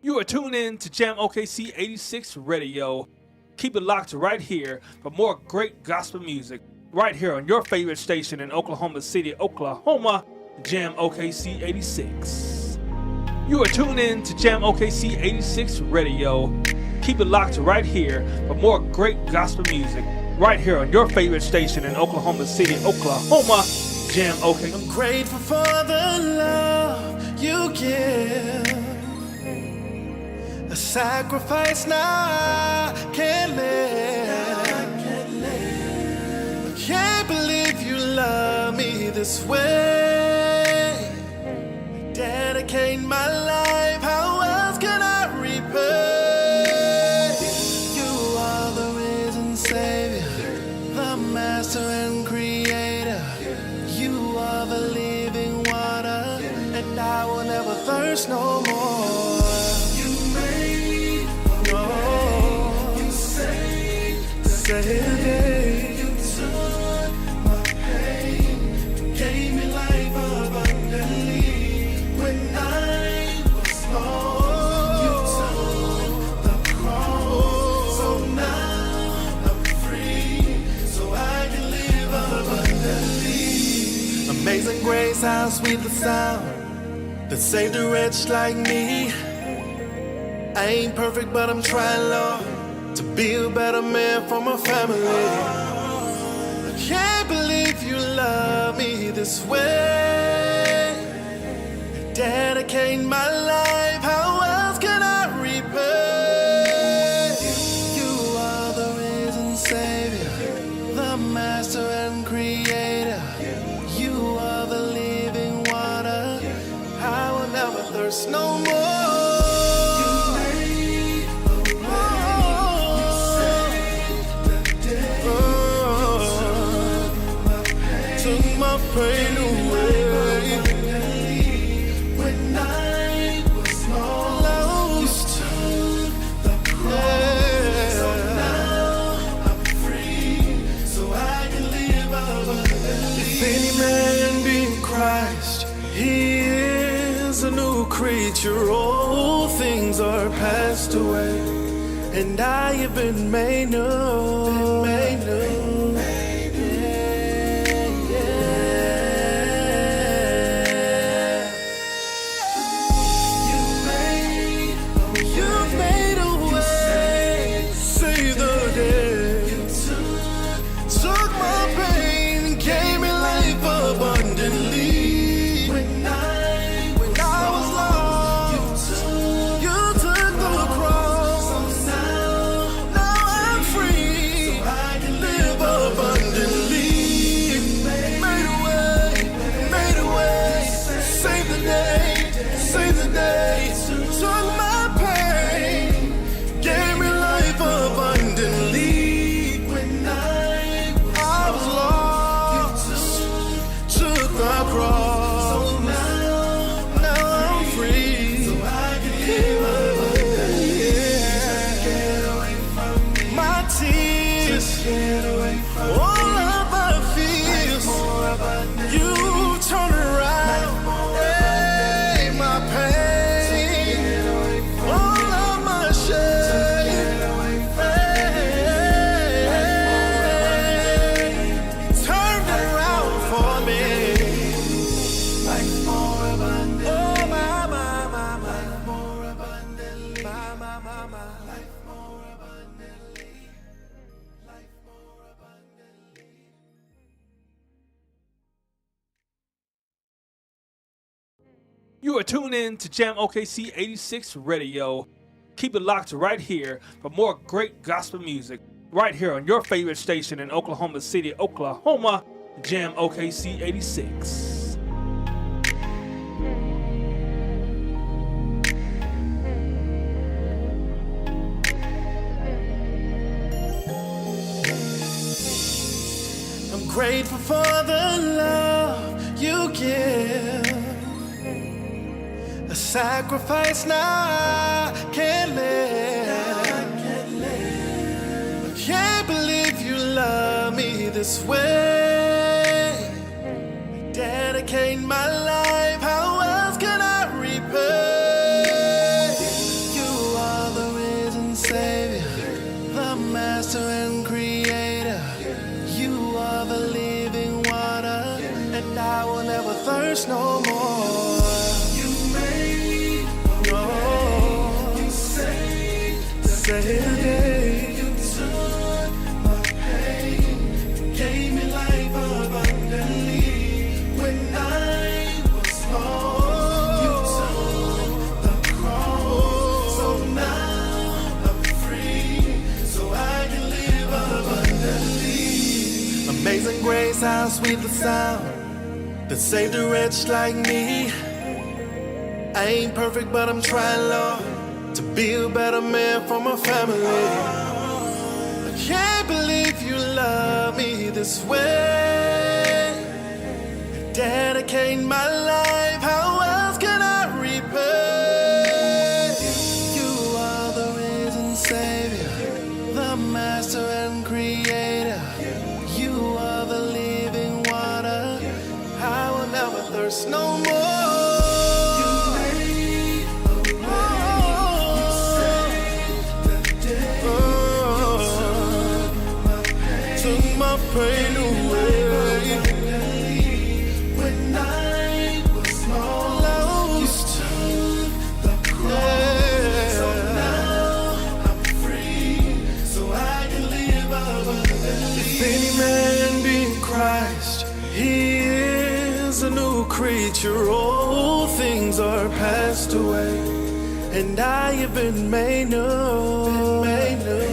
You are tuned in to Jam OKC 86 Radio. Keep it locked right here for more great gospel music. Right here on your favorite station in Oklahoma City, Oklahoma, Jam OKC 86. You are tuned in to Jam OKC 86 Radio. Keep it locked right here for more great gospel music. Right here on your favorite station in Oklahoma City, Oklahoma, Jam OKC. I'm grateful for the love you give. A sacrifice now I can't live. I can't believe you love me this way. Dedicate my life, how else can I repay? You are the risen Savior, the Master and Creator. You are the living water, and I will never thirst no more. You took my pain, gave me life abundantly. When I was lost, you took the cross. So now I'm free, so I can live abundantly. Amazing grace, how sweet the sound that saved a wretch like me. I ain't perfect, but I'm trying, Lord, to be a better man for my family. I can't believe you love me this way. Dedicate my life, how else can I repay? You are the risen Savior, the Master and Creator. You are the living water, I will never thirst no more. Pain away. When I was lost, you took the cross. So now I'm free, so I can live abundantly. If any man be in Christ, he is a new creature. All things are passed away, and I have been made new. You are tuned in to Jam OKC 86 Radio. Keep it locked right here for more great gospel music. Right here on your favorite station in Oklahoma City, Oklahoma, Jam OKC 86. I'm grateful for the love you give. A sacrifice now I can't live. I can't believe you love me this way. Dedicate my life, how else can I repay? You say today. You took my pain, gave me life abundantly. When I was lost, you took the cross. So now I'm free, so I can live abundantly. Amazing grace, how sweet the sound that saved a wretch like me. I ain't perfect, but I'm trying, Lord, to be a better man for my family. I can't believe you love me this way. Dedicate my life, how else can I repay? You are the risen Savior, the Master and Creator. You are the living water, I will never thirst no more. Pain away. When I was lost, you took the cross. So now I'm free, so I can live abundantly. If any man be in Christ, he is a new creature. Old things are passed away, and I have been made new. Been made new.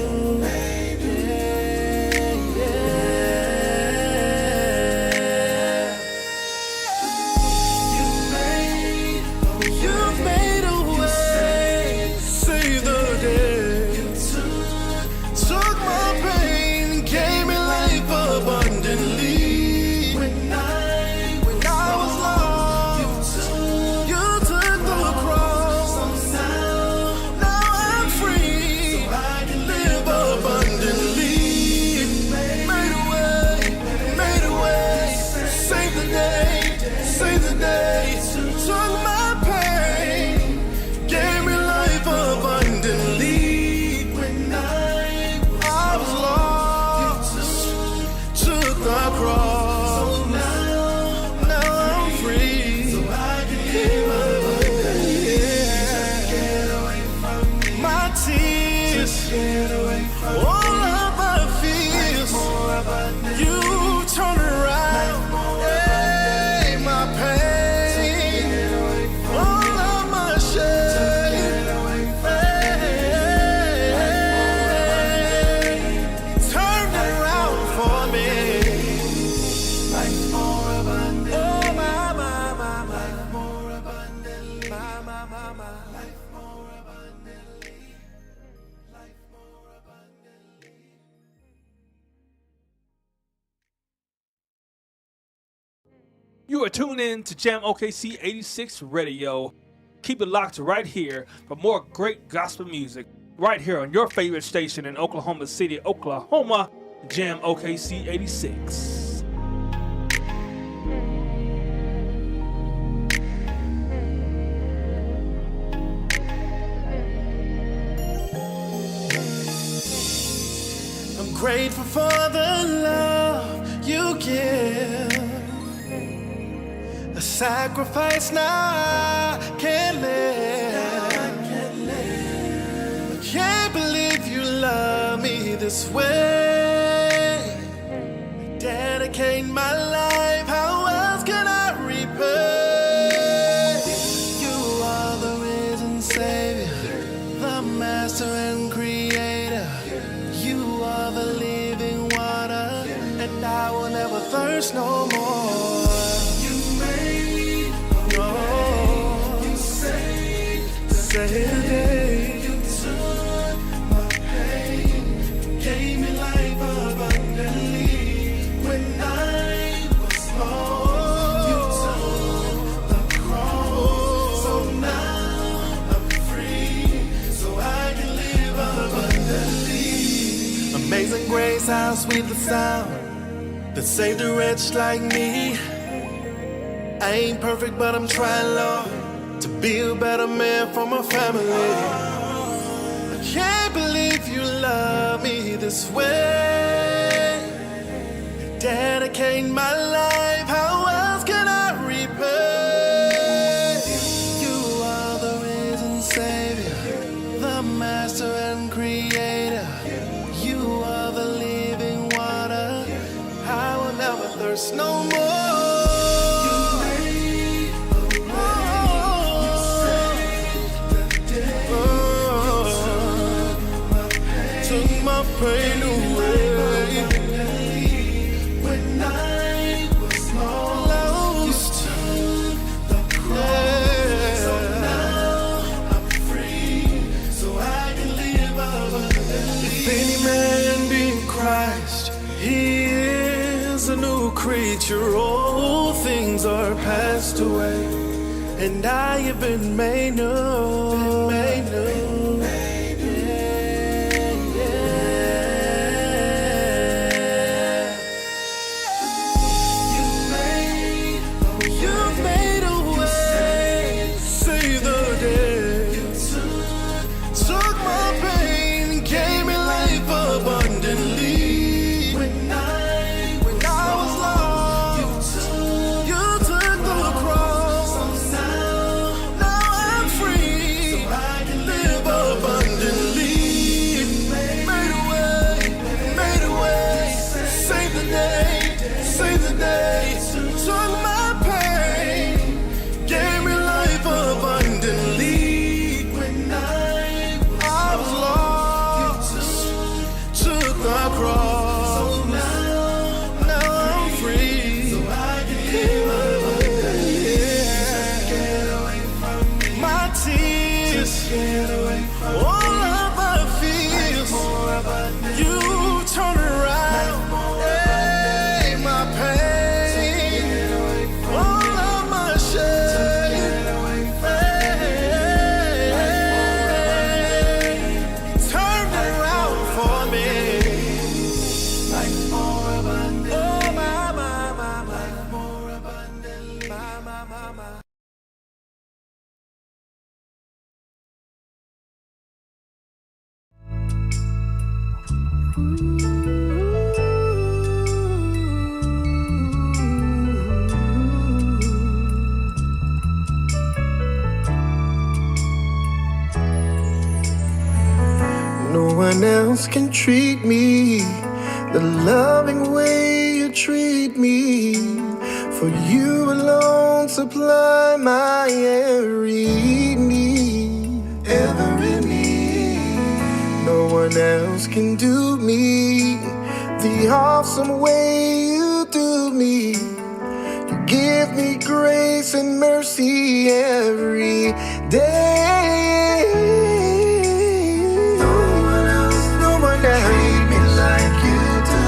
You are tuned in to Jam OKC 86 Radio. Keep it locked right here for more great gospel music. Right here on your favorite station in Oklahoma City, Oklahoma, Jam OKC 86. I'm grateful for the love you give. A sacrifice now I can't live. I can't believe you love me this way. Dedicate my life, how else can I repay? You are the risen Savior, the Master and Creator. You are the living water, and I will never thirst no more. Say today, you took my pain, gave me life abundantly. When I was lost, you took the cross. So now I'm free, so I can live abundantly. Amazing grace, how sweet the sound that saved a wretch like me. I ain't perfect, but I'm trying, Lord, to be a better man for my family. I can't believe you love me this way. Dedicate my life, how else can I repay? You are the risen Savior, the Master and Creator. creature, all things are passed away, and I have been made new. Made new. No one else can treat me the loving way you treat me. For you alone supply my every need, every need. No one else can do me the awesome way you do me. You give me grace and mercy every day. Treat me like you do.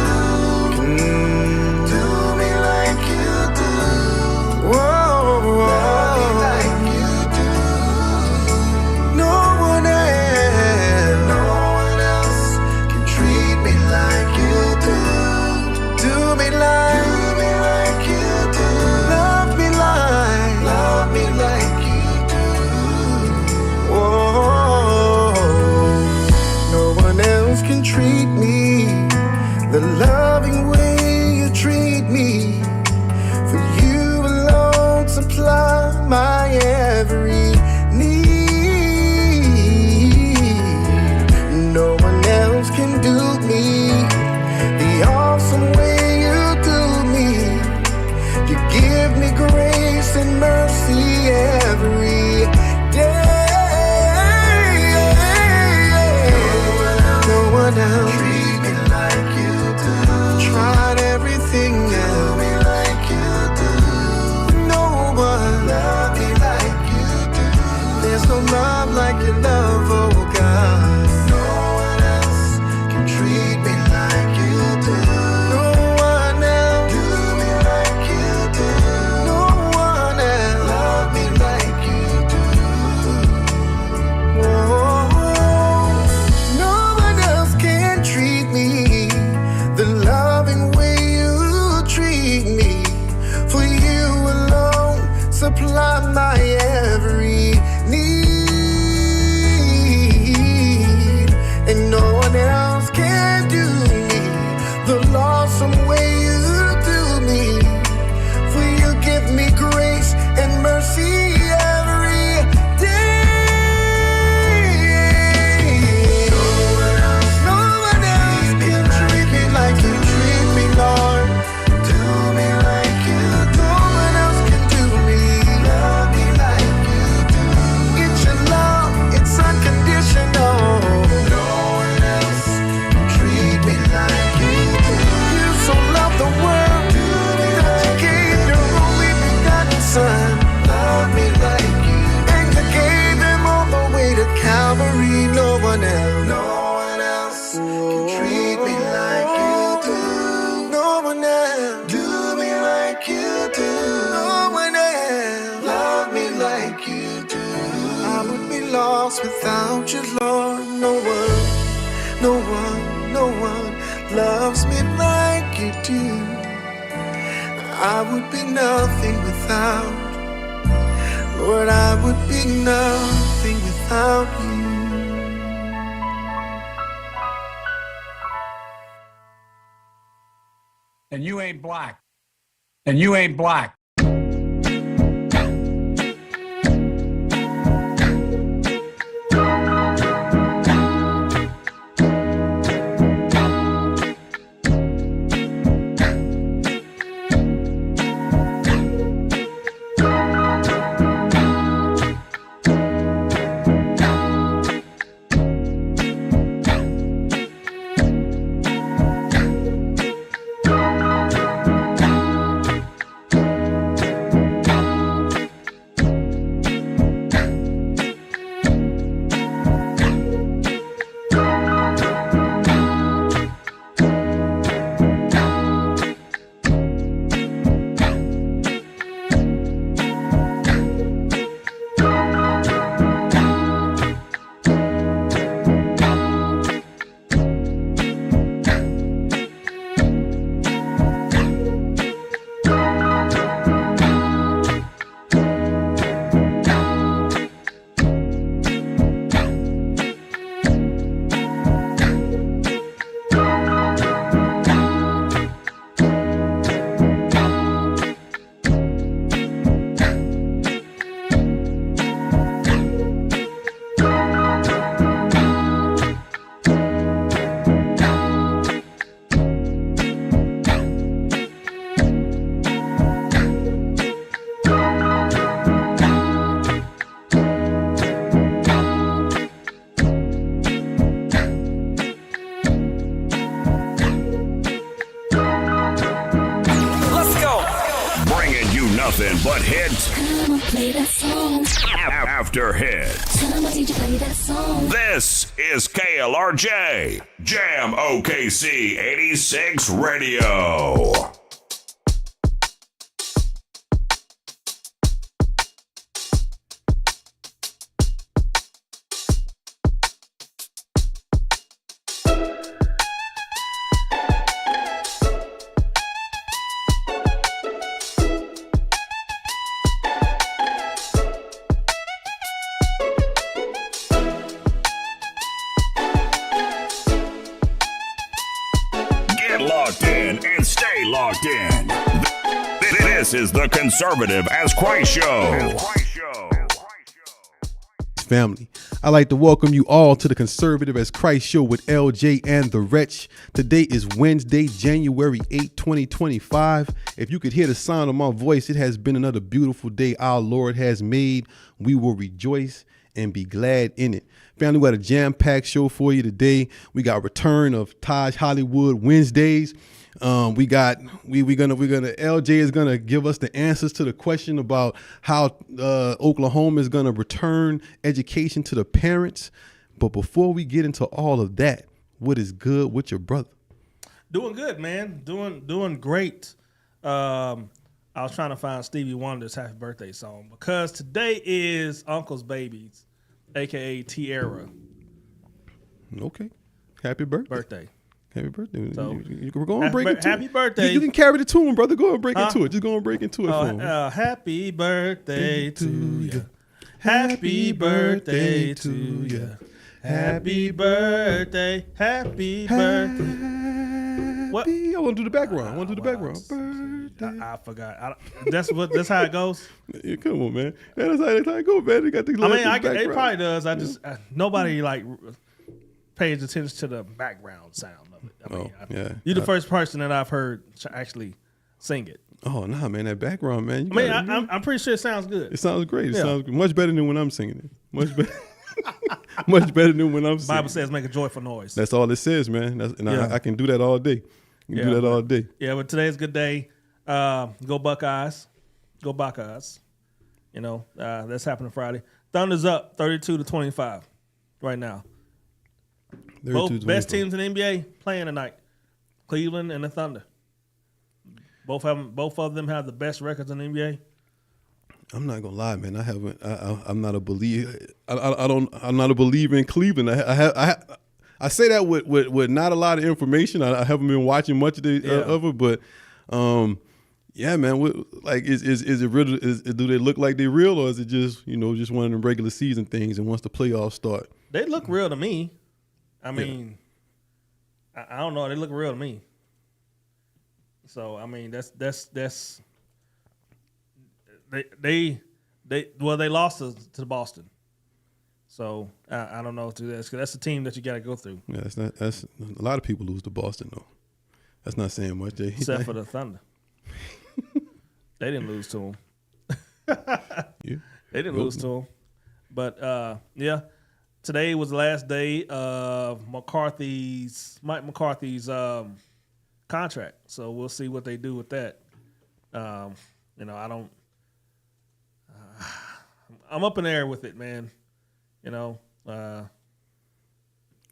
Do me like you do. Whoa, love me like you do. No one else can treat me like you do. Do me like you do. Love me like you do. Whoa. No one else can treat me the loving way you treat me. For you alone supply my every need. No one else can do me the awesome way you do me. You give me grace and mercy every day. No one else treat me like you do. Tried everything else. Do me like you do. No one love me like you do. There's no love like your love, oh God. No one else can treat me like you do. No one else do me like you do. No one else love me like you do. Whoa. No one else can treat me the loving way you treat me. For you alone supply my every need. lost without you, Lord. No one loves me like you do. I would be nothing without, Lord, I would be nothing without you. And you ain't black. And you ain't black. Nothing but hits. Come on, play that song. After hits. Come on, DJ, play that song. This is KLRJ Jam OKC 86 Radio. Locked in and stay locked in. This is the Conservative as Christ Show. Family, I'd like to welcome you all to the Conservative as Christ Show with LJ and the Wretch. Today is Wednesday, January 8, 2025. If you could hear the sound of my voice, it has been another beautiful day our Lord has made. We will rejoice and be glad in it. Family, we got a jam-packed show for you today. We got return of Taj Hollywood Wednesdays. We're gonna LJ is gonna give us the answers to the question about how Oklahoma is gonna return education to the parents. But before we get into all of that, what is good with your brother? Doing good, man. Doing great. I was trying to find Stevie Wonder's happy birthday song because today is Uncle's baby's, aka Tierra. Okay, happy birthday. Happy birthday. So, we're going to break into it. Happy birthday. You can carry the tune, brother. Go and break into it. Just go and break into it for him. Happy birthday to you. Happy birthday to you. Happy birthday. Happy birthday. What? I want to do the background. I want to do the background. Birthday. I forgot. That's how it goes. Yeah, come on, man. That's how it goes, man. They got the it probably does. I just nobody pays attention to the background sound of it. You're the first person that I've heard actually sing it. Oh nah, man, that background, man. I'm pretty sure it sounds good. It sounds great. It sounds much better than when I'm singing it. Much better. Much better than when I'm singing. The Bible says make a joyful noise. That's all it says, man. I can do that all day. Do that all day. Yeah, but today's a good day. Go Buckeyes. Go Buckeyes. You know, that's happening Friday. Thunder's up 32-25 right now. Both best teams in the NBA playing tonight. Cleveland and the Thunder. Both of them have the best records in the NBA. I'm not gonna lie, man. I haven't. I'm not a believer. I'm not a believer in Cleveland. I say that with not a lot of information. I haven't been watching much of it, but yeah, man. Is it real? Do they look like they're real, or is it just just one of them regular season things? And once the playoffs start, they look real to me. I mean, I don't know. They look real to me. So I mean, that's they lost to Boston. So I don't know if that's because that's the team that you got to go through. Yeah, that's a lot of people lose to Boston though. That's not saying much. Except for the Thunder. They didn't lose to them. Yeah. They didn't lose to them. But yeah, today was the last day of Mike McCarthy's contract. So we'll see what they do with that. I don't. I'm up in the air with it, man.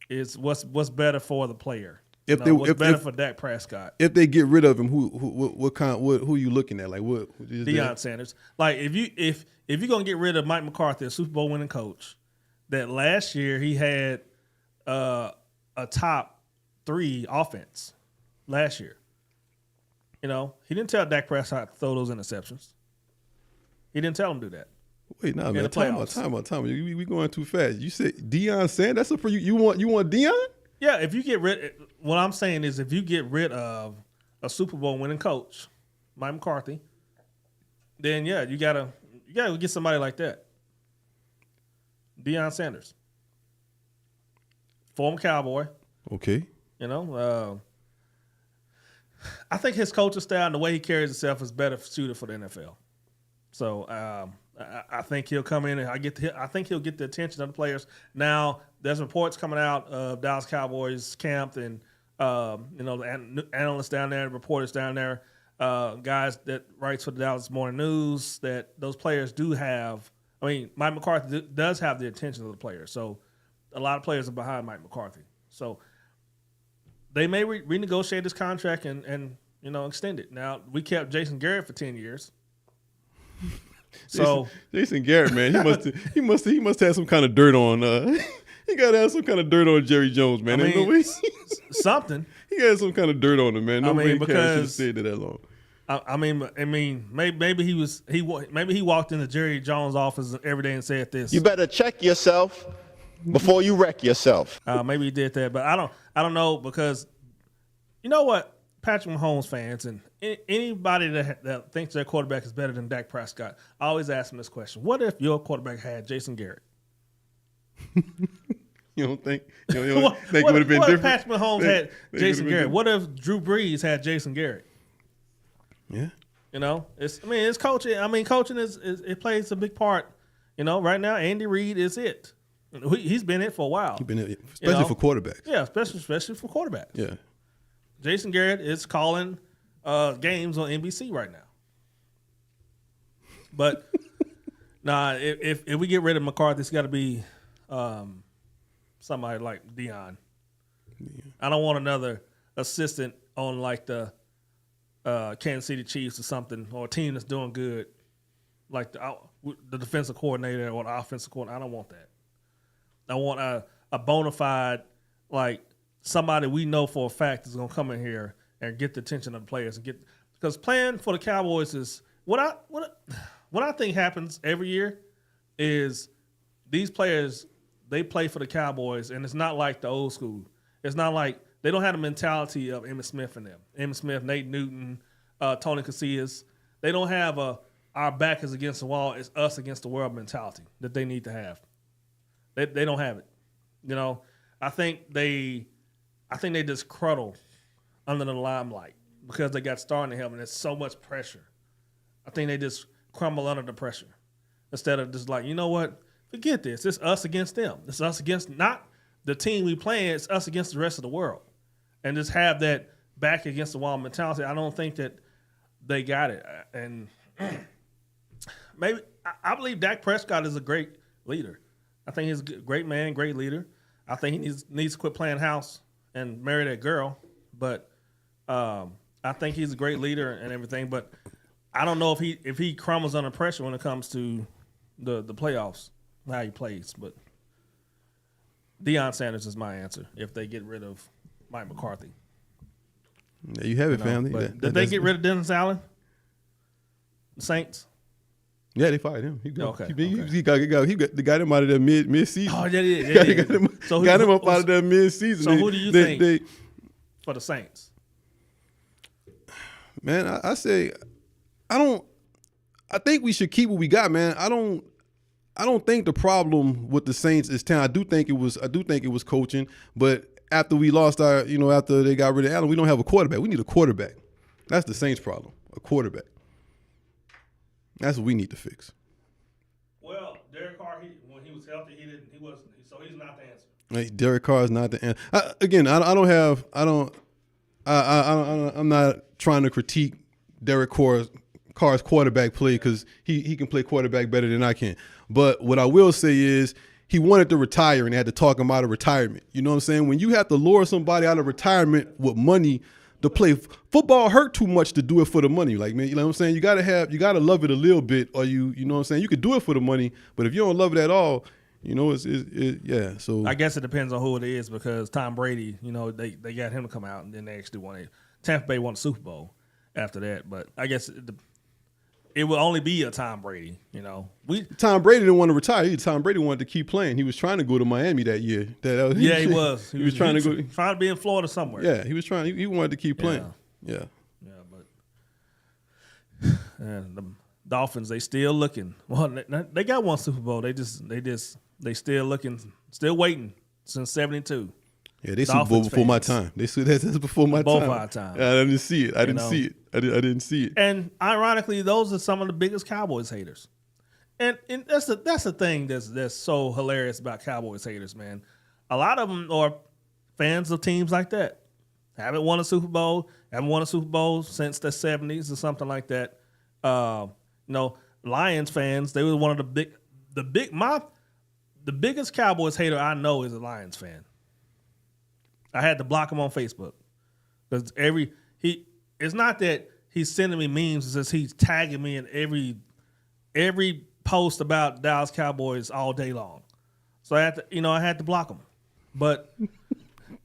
It's what's better for the player. What's better for Dak Prescott? If they get rid of him, who are you looking at? Like what? Deion Sanders. Like if you're gonna get rid of Mike McCarthy, a Super Bowl winning coach, that last year he had a top 3 offense last year. He didn't tell Dak Prescott to throw those interceptions. He didn't tell him to do that. Wait, nah, man. Time out. We going too fast. You said Deion Sanders. That's you want Deion? Yeah. If you get rid, what I'm saying is, if you get rid of a Super Bowl winning coach, Mike McCarthy, then yeah, you gotta get somebody like that. Deion Sanders, former Cowboy. Okay. I think his coaching style and the way he carries himself is better suited for the NFL. So I think he'll come in and I think he'll get the attention of the players. Now there's reports coming out of Dallas Cowboys camp and the analysts down there, reporters down there, guys that writes for the Dallas Morning News, that those players do have. I mean, Mike McCarthy does have the attention of the players. So a lot of players are behind Mike McCarthy. So they may renegotiate his contract and extend it. Now we kept Jason Garrett for 10 years. So Jason Garrett, man, he must have some kind of dirt on. He got to have some kind of dirt on Jerry Jones, man. Something. He got some kind of dirt on him, man. Because should have stayed there that long. I mean, maybe he walked into Jerry Jones' office every day and said this. You better check yourself before you wreck yourself. Maybe he did that, but I don't know, because you know what, Patrick Mahomes fans and anybody that thinks their quarterback is better than Dak Prescott, I always ask them this question: what if your quarterback had Jason Garrett? You don't think? You don't think it would have been different? What if Patrick Mahomes had Jason Garrett? What if Drew Brees had Jason Garrett? Yeah. It's coaching. I mean, coaching it plays a big part. Right now, Andy Reid is it. He's been it for a while. He's been it, especially for quarterbacks. Yeah, especially for quarterbacks. Yeah. Jason Garrett is calling games on NBC right now. But if we get rid of McCarthy, it's got to be somebody like Deion. Yeah. I don't want another assistant on like the Kansas City Chiefs or something, or a team that's doing good, like the defensive coordinator or the offensive coordinator. I don't want that. I want a bona fide, like somebody we know for a fact is going to come in here and get the attention of the players and because playing for the Cowboys is what I think happens every year is these players, they play for the Cowboys, and it's not like the old school. It's not like they don't have the mentality of Emmitt Smith and them. Emmitt Smith, Nate Newton, Tony Casillas. They don't have our back is against the wall, it's us against the world mentality that they need to have. They don't have it. I think they just cruddle under the limelight because they got star in the helmet. There's so much pressure. I think they just crumble under the pressure instead of just like, you know what? Forget this. It's us against them. It's us against not the team we playing. It's us against the rest of the world, and just have that back against the wall mentality. I don't think that they got it, and maybe I believe Dak Prescott is a great leader. I think he's a great man, great leader. I think he needs to quit playing house and marry that girl. But I think he's a great leader and everything. But I don't know if he crumbles under pressure when it comes to the playoffs, how he plays. But Deion Sanders is my answer if they get rid of Mike McCarthy. There you have it, family. But did they get rid of Dennis Allen? The Saints? Yeah, they fired him. He got Okay, he got him out of there mid season. Oh, they did. Got him up out of there mid season. So who do you think for the Saints? Man, I say I think we should keep what we got, man. I don't think the problem with the Saints is talent. I do think it was coaching, but after we lost after they got rid of Allen, we don't have a quarterback. We need a quarterback. That's the Saints' problem. A quarterback. That's what we need to fix. Well, Derek Carr, when he was healthy, he wasn't. So he's not the answer. Hey, Derek Carr is not the answer. I'm not trying to critique Derek Carr's quarterback play because he can play quarterback better than I can. But what I will say is he wanted to retire and they had to talk him out of retirement. You know what I'm saying? When you have to lure somebody out of retirement with money to play football, hurt too much to do it for the money. Like, man, you know what I'm saying? You gotta love it a little bit, or you know what I'm saying? You could do it for the money, but if you don't love it at all, yeah. So I guess it depends on who it is because Tom Brady, they got him to come out and then they actually won it. Tampa Bay won the Super Bowl after that, but I guess it will only be a Tom Brady. Tom Brady didn't want to retire. Tom Brady wanted to keep playing. He was trying to go to Miami that year. He was. He was trying to be in Florida somewhere. Yeah, he was trying. He wanted to keep playing. Yeah. But the Dolphins, they still looking. Well, they got one Super Bowl. They still looking, still waiting since '72. Yeah, they Super Bowl before my time. That's before my time. Both our time. I didn't see it. I didn't see it. And ironically, those are some of the biggest Cowboys haters. And that's the thing that's so hilarious about Cowboys haters, man. A lot of them are fans of teams like that. Haven't won a Super Bowl since the 70s or something like that. Lions fans, they were one of the biggest Cowboys hater I know is a Lions fan. I had to block him on Facebook because it's not that he's sending me memes, it's just he's tagging me in every post about Dallas Cowboys all day long. So I had to block him. But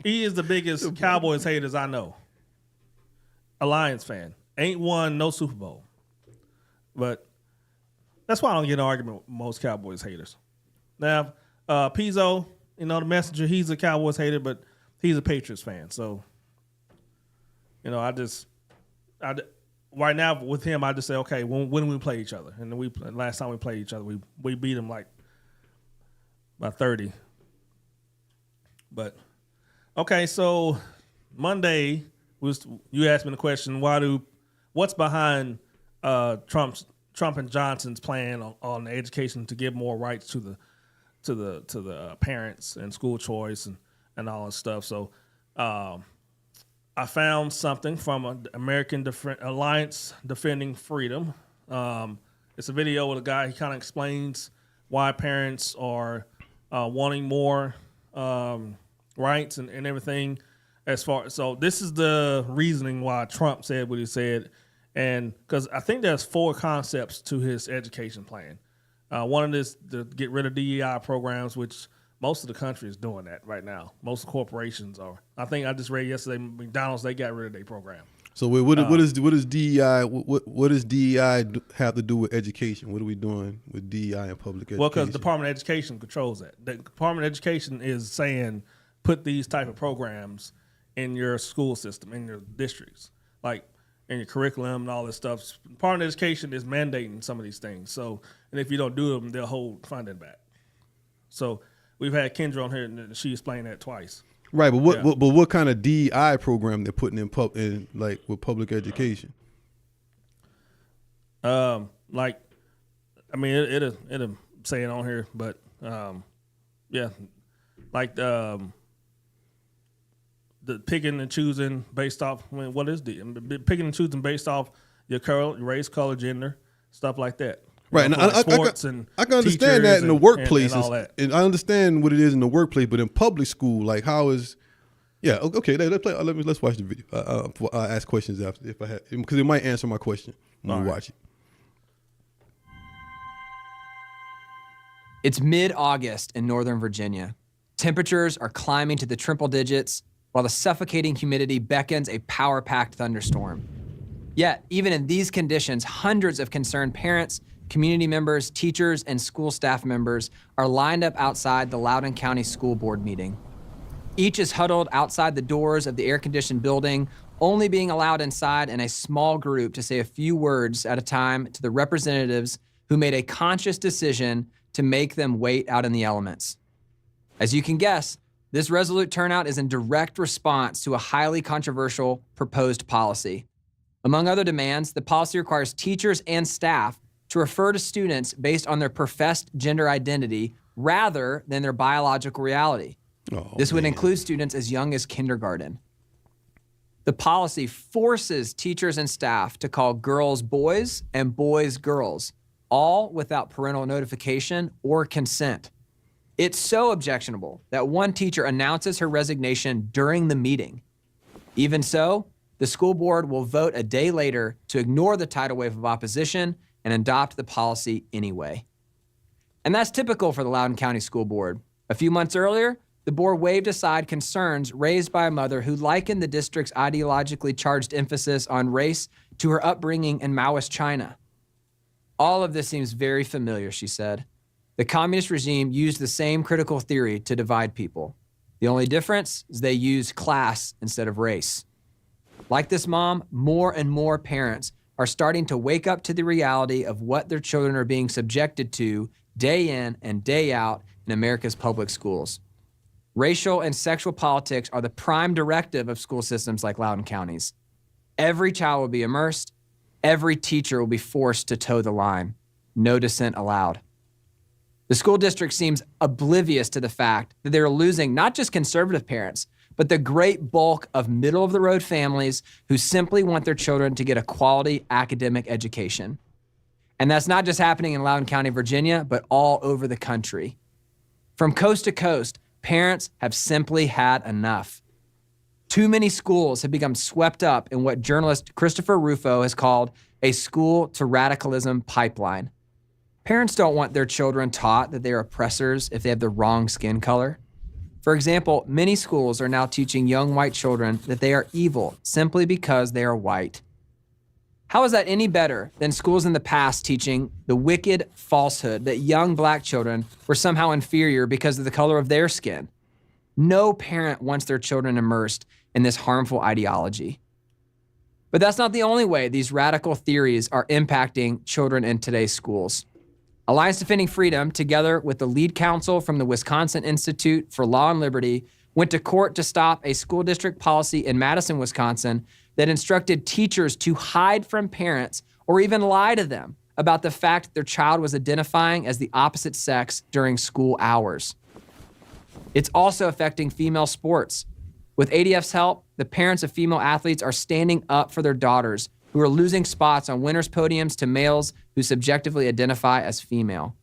he is the biggest Cowboys haters I know. A Lions fan. Ain't won no Super Bowl. But that's why I don't get in an argument with most Cowboys haters. Now, Pizzo, the messenger, he's a Cowboys hater, but he's a Patriots fan. So, right now with him, I just say, okay, when do we play each other? And then last time we played each other, we beat them like by 30. But okay, so Monday you asked me the question, what's behind Trump and Johnson's plan on education to give more rights to the parents and school choice and all that stuff. So I found something from American Alliance Defending Freedom. It's a video with a guy. He kind of explains why parents are wanting more rights and everything. So this is the reasoning why Trump said what he said, and because I think there's 4 concepts to his education plan. One of this to get rid of DEI programs, which most of the country is doing that right now. Most corporations are. I think I just read yesterday, McDonald's, they got rid of their program. So what does DEI? What does DEI have to do with education? What are we doing with DEI and public education? Well, because the Department of Education controls that. The Department of Education is saying put these type of programs in your school system, in your districts, like in your curriculum and all this stuff. Department of Education is mandating some of these things. So, and if you don't do them, they'll hold funding back. So we've had Kendra on here, and she explained that twice. Right, but what kind of DEI program they're putting in like with public education? It'll say it on here, but the picking and choosing based off. What is picking and choosing based off your race, color, gender, stuff like that. Right, and I can understand that in the workplace, and I understand what it is in the workplace, but in public school, like how is? Yeah, okay. Let's watch the video. I'll ask questions after if I have, because it might answer my question when we watch it. It's mid-August in Northern Virginia. Temperatures are climbing to the triple digits, while the suffocating humidity beckons a power-packed thunderstorm. Yet, even in these conditions, hundreds of concerned parents, community members, teachers, and school staff members are lined up outside the Loudoun County School Board meeting. Each is huddled outside the doors of the air-conditioned building, only being allowed inside in a small group to say a few words at a time to the representatives who made a conscious decision to make them wait out in the elements. As you can guess, this resolute turnout is in direct response to a highly controversial proposed policy. Among other demands, the policy requires teachers and staff to refer to students based on their professed gender identity rather than their biological reality. This would include students as young as kindergarten. The policy forces teachers and staff to call girls boys and boys girls, all without parental notification or consent. It's so objectionable that one teacher announces her resignation during the meeting. Even so, the school board will vote a day later to ignore the tidal wave of opposition and adopt the policy anyway. And that's typical for the Loudoun County School Board. A few months earlier, the board waved aside concerns raised by a mother who likened the district's ideologically charged emphasis on race to her upbringing in Maoist China. All of this seems very familiar, she said. The communist regime used the same critical theory to divide people. The only difference is they used class instead of race. Like this mom, more and more parents are starting to wake up to the reality of what their children are being subjected to day in and day out in America's public schools. Racial and sexual politics are the prime directive of school systems like Loudoun County's. Every child will be immersed. Every teacher will be forced to toe the line. No dissent allowed. The school district seems oblivious to the fact that they're losing not just conservative parents, but the great bulk of middle-of-the-road families who simply want their children to get a quality academic education. And that's not just happening in Loudoun County, Virginia, but all over the country. From coast to coast, parents have simply had enough. Too many schools have become swept up in what journalist Christopher Rufo has called a school to radicalism pipeline. Parents don't want their children taught that they are oppressors if they have the wrong skin color. For example, many schools are now teaching young white children that they are evil simply because they are white. How is that any better than schools in the past teaching the wicked falsehood that young black children were somehow inferior because of the color of their skin? No parent wants their children immersed in this harmful ideology. But that's not the only way these radical theories are impacting children in today's schools. Alliance Defending Freedom, together with the lead counsel from the Wisconsin Institute for Law and Liberty, went to court to stop a school district policy in Madison, Wisconsin, that instructed teachers to hide from parents or even lie to them about the fact their child was identifying as the opposite sex during school hours. It's also affecting female sports. With ADF's help, the parents of female athletes are standing up for their daughters who are losing spots on winners' podiums to males who subjectively identify as female.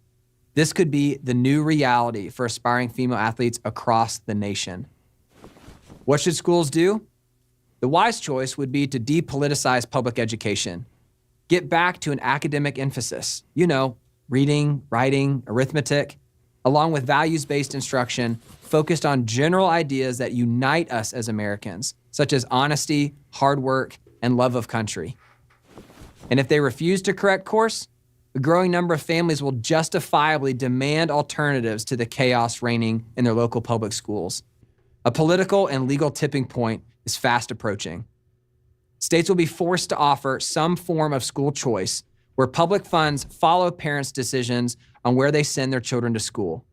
This could be the new reality for aspiring female athletes across the nation. What should schools do? The wise choice would be to depoliticize public education. Get back to an academic emphasis. Reading, writing, arithmetic, along with values-based instruction focused on general ideas that unite us as Americans, such as honesty, hard work, and love of country. And if they refuse to correct course, a growing number of families will justifiably demand alternatives to the chaos reigning in their local public schools. A political and legal tipping point is fast approaching. States will be forced to offer some form of school choice where public funds follow parents' decisions on where they send their children to school.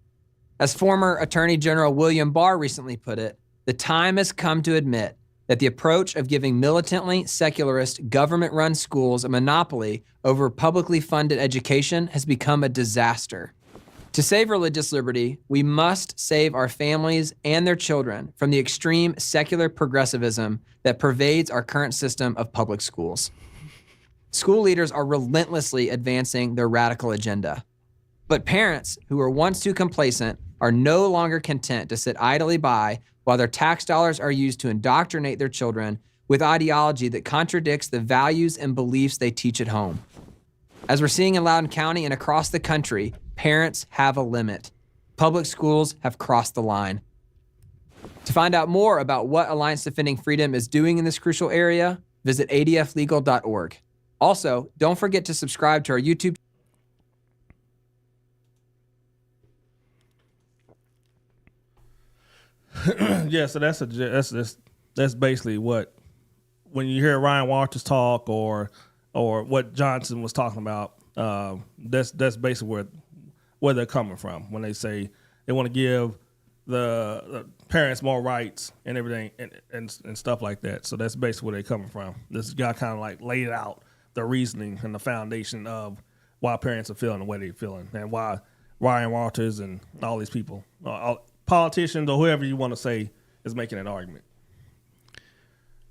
As former Attorney General William Barr recently put it, the time has come to admit that the approach of giving militantly secularist government-run schools a monopoly over publicly funded education has become a disaster. To save religious liberty, we must save our families and their children from the extreme secular progressivism that pervades our current system of public schools. School leaders are relentlessly advancing their radical agenda. But parents who were once too complacent are no longer content to sit idly by while their tax dollars are used to indoctrinate their children with ideology that contradicts the values and beliefs they teach at home. As we're seeing in Loudoun County and across the country, Parents have a limit. Public schools have crossed the line. To find out more about what Alliance Defending Freedom is doing in this crucial area, visit adflegal.org. Also, don't forget to subscribe to our YouTube. Yeah, so that's basically what, when you hear Ryan Walters talk or what Johnson was talking about, that's basically where they're coming from when they say they want to give the parents more rights and everything and stuff like that. So that's basically where they're coming from. This guy kind of like laid out the reasoning and the foundation of why parents are feeling the way they're feeling and why Ryan Walters and all these people, politicians or whoever you want to say, is making an argument.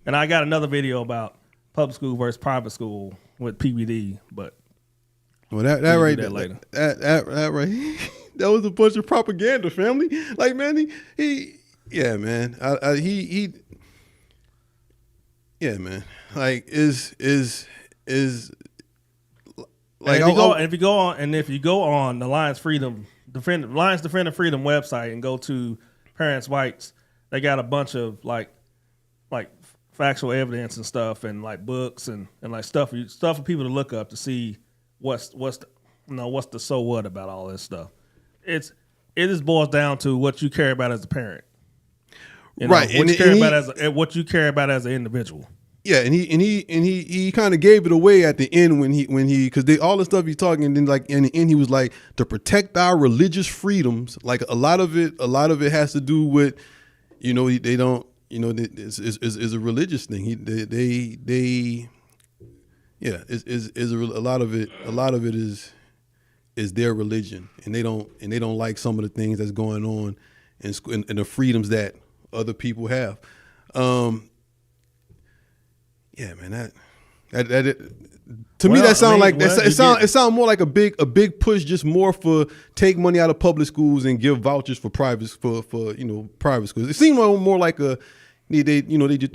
And I got another video about public school versus private school with PBD, but well, that right there, later. That right, that was a bunch of propaganda, family. Like, man, he yeah, man, yeah, man, like is like, if you go on the Lions Defending Freedom website and go to Parents' Rights, they got a bunch of like factual evidence and stuff and like books and like stuff for people to look up to see what's the so what about all this stuff. It just boils down to what you care about as a parent, right? What you care about as an individual. Yeah, and he kind of gave it away at the end when he because all the stuff he's talking, and then like in the end he was like, to protect our religious freedoms. Like a lot of it has to do with, they don't, is a religious thing. A lot of it is their religion, and they don't like some of the things that's going on and the freedoms that other people have. Yeah, man, to me that sound like it sound more like a big push, just more for take money out of public schools and give vouchers for private private schools. It seems more like they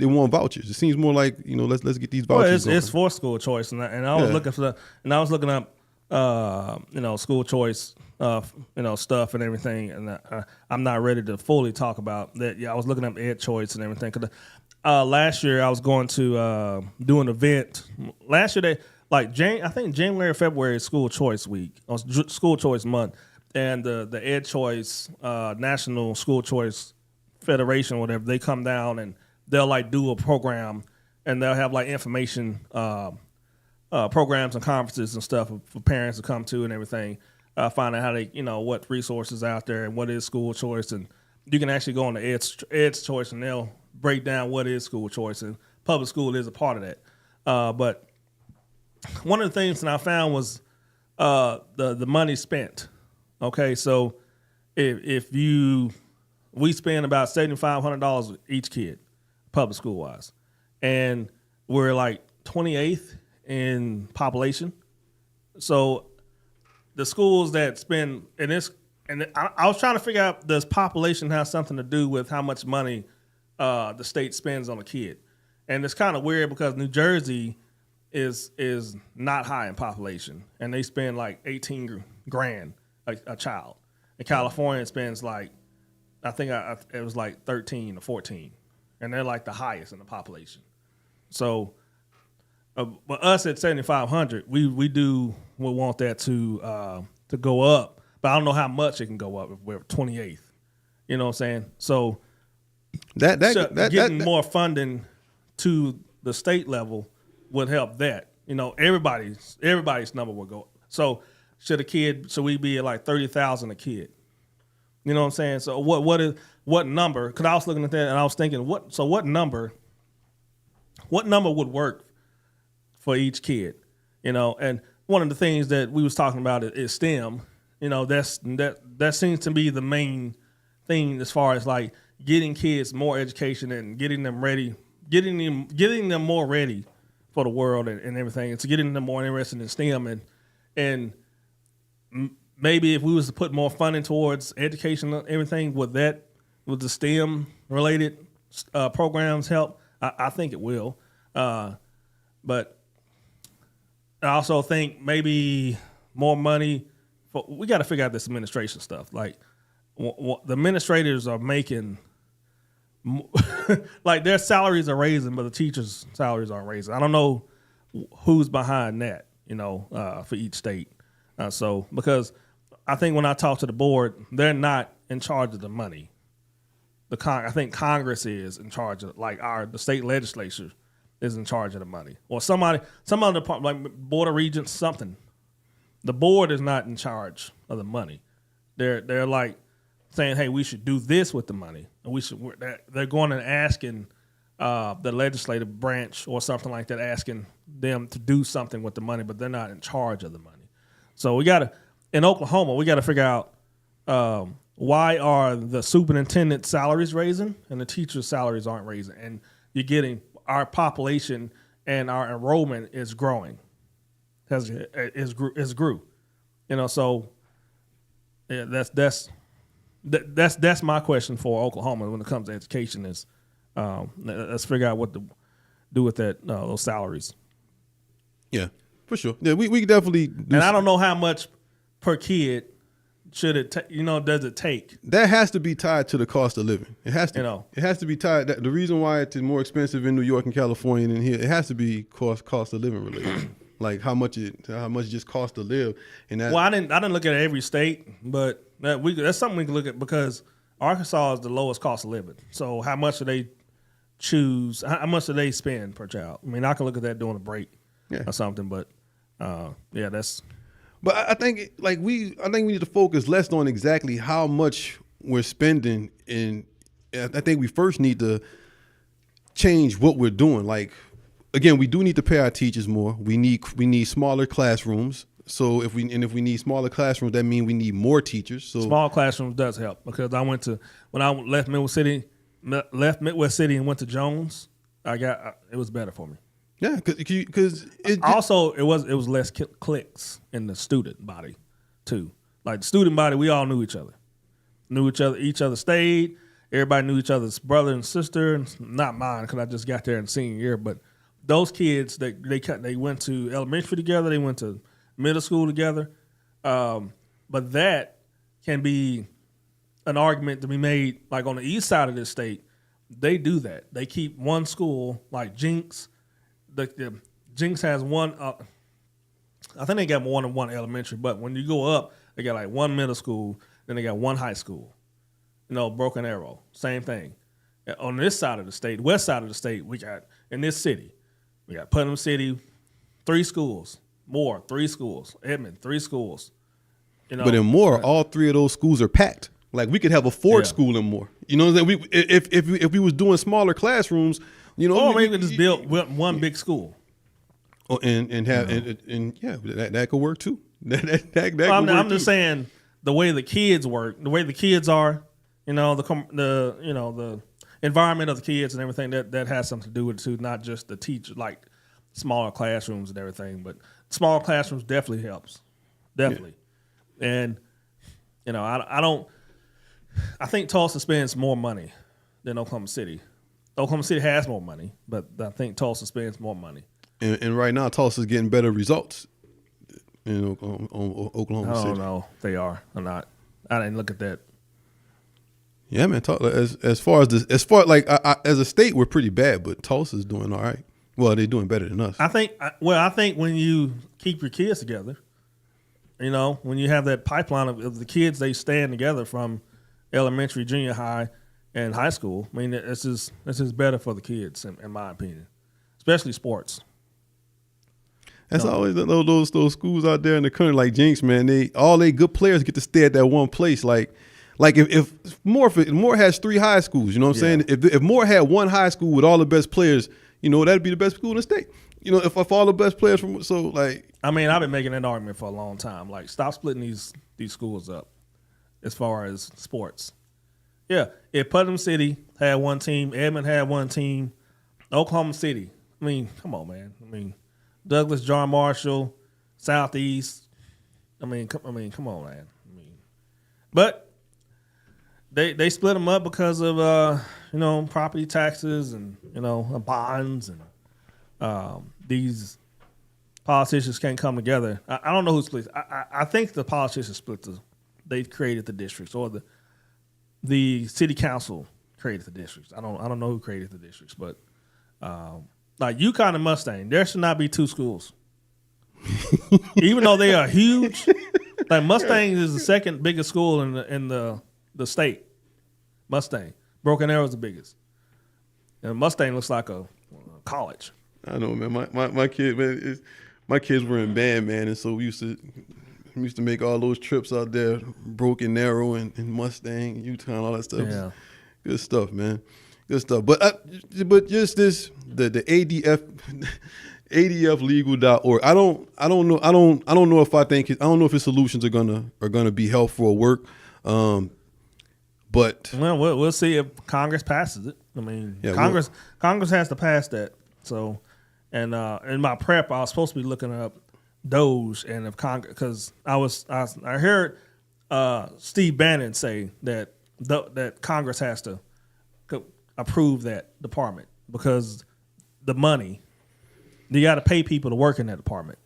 want vouchers. It seems more like let's get these vouchers. Well, it's for school choice, and I was looking up school choice stuff and everything, and I'm not ready to fully talk about that. Yeah, I was looking up ed choice and everything. Last year I was going to do an event. Last year I think January or February is school choice week, or school choice month, and the ed choice National School Choice Federation, whatever, they come down and they'll like do a program, and they'll have like information programs and conferences and stuff for parents to come to and everything. Find out how they what resources out there and what is school choice, and you can actually go on the ed's choice and they'll break down what is school choice, and public school is a part of that. But one of the things that I found was the money spent. Okay, so we spend about $7,500 each kid, public school wise, and we're like 28th in population. So the schools that spend I was trying to figure out, does population have something to do with how much money the state spends on a kid? And it's kind of weird because New Jersey is not high in population, and they spend like $18 grand a child. And California spends like, I think it was like 13 or 14, and they're like the highest in the population. So, but us at 7,500, we want that to go up, but I don't know how much it can go up if we're 28th. You know what I'm saying? So getting more funding to the state level would help that. Everybody's number would go up. So should we be at like 30,000 a kid? You know what I'm saying? So what number? Because I was looking at that and I was thinking, what number would work for each kid? And one of the things that we was talking about is STEM. That seems to be the main thing as far as like getting kids more education and getting them ready, getting them more ready for the world and everything. It's getting them more interested in STEM and maybe if we was to put more funding towards education and everything, would the STEM related programs help? I think it will. But I also think maybe more money we got to figure out this administration stuff. Like, the administrators are making, like, their salaries are raising, but the teachers' salaries aren't raising. I don't know who's behind that, for each state. So, because I think when I talk to the board, they're not in charge of the money. I think Congress is in charge of, like, the state legislature is in charge of the money, or some other department, like Board of Regents, something. The board is not in charge of the money. They're like saying, hey, we should do this with the money, and they're going and asking the legislative branch or something like that, asking them to do something with the money, but they're not in charge of the money. So in Oklahoma, we got to figure out why are the superintendent salaries raising and the teachers' salaries aren't raising, and you're getting our population and our enrollment is growing, is grew, So yeah, that's my question for Oklahoma when it comes to education is let's figure out what to do with those salaries. Yeah, for sure. Yeah, we definitely. And I don't know how much per kid should it does it take? That has to be tied to the cost of living. It has to. You It has to be tied. The reason why it's more expensive in New York and California than here, it has to be cost of living related. Like how much it just costs to live. And that, well, I didn't look at every state, but that's something we can look at because Arkansas is the lowest cost of living. So how much do they choose? How much do they spend per child? I mean, I can look at that during a break or something, but that's. But I think we need to focus less on exactly how much we're spending, and I think we first need to change what we're doing. Like, again, we do need to pay our teachers more. We need smaller classrooms. So if we need smaller classrooms, that means we need more teachers. So small classrooms does help because when I left Midwest City and went to Jones, it was better for me. Yeah, because it was less cliques in the student body too. Like the student body, we all knew each other. Each other stayed. Everybody knew each other's brother and sister. Not mine because I just got there in senior year. But those kids, they went to elementary together. They went to middle school together. But that can be an argument to be made. Like on the east side of this state, they do that. They keep one school like Jinx. The Jinx has one. I think they got more than one elementary, but when you go up, they got like one middle school, then they got one high school. Broken Arrow, same thing. On this side of the state, west side of the state, we got in this city, we got Putnam City, 3 schools, Moore, 3 schools, Edmond, 3 schools. But in Moore, all 3 of those schools are packed. Like we could have a Ford school in Moore. If we was doing smaller classrooms. Maybe we just build one big school. Oh, and that could work too. I'm just saying the way the kids work, the way the kids are, the environment of the kids and everything that has something to do with it too. Not just the teacher, like smaller classrooms and everything, but small classrooms definitely helps, definitely. Yeah. And I think Tulsa spends more money than Oklahoma City. Oklahoma City has more money, but I think Tulsa spends more money. And right now, Tulsa's getting better results in Oklahoma City. I don't know if they are or not. I didn't look at that. Yeah, man. As far as a state, we're pretty bad, but Tulsa's doing all right. Well, they're doing better than us. I think when you keep your kids together, when you have that pipeline of the kids, they stand together from elementary, junior high, and high school. I mean, this is better for the kids, in my opinion, especially sports. That's always those schools out there in the country, like Jinx, man. All they good players get to stay at that one place. Like if Moore has 3 high schools, you know what I'm saying? If Moore had one high school with all the best players, that'd be the best school in the state. If all the best players I mean, I've been making that argument for a long time. Like, stop splitting these schools up as far as sports. Yeah, if Putnam City had one team, Edmond had one team, Oklahoma City. I mean, come on, man. I mean, Douglas, John Marshall, Southeast. I mean, come on, man. But they split them up because of property taxes and bonds and these politicians can't come together. I don't know who split. I think the politicians split they created the districts, or the city council created the districts. I don't know who created the districts, but like UConn and Mustang, there should not be two schools. Even though they are huge, like Mustang is the second biggest school in the state. Mustang, Broken Arrow is the biggest, and Mustang looks like a college. I know, man. My kid, man, my kids were in band, man, and so we used to make all those trips out there, Broken Arrow and Mustang, Utah, all that stuff. Yeah, good stuff, man. Good stuff. But just this, the ADF legal.org. I don't know if his solutions are gonna be helpful or work. But well, we'll see if Congress passes it. I mean, Yeah, Congress has to pass that. So, and in my prep, I was supposed to be looking up Doge and if Congress, because I heard Steve Bannon say that that Congress has to approve that department because the money, you got to pay people to work in that department.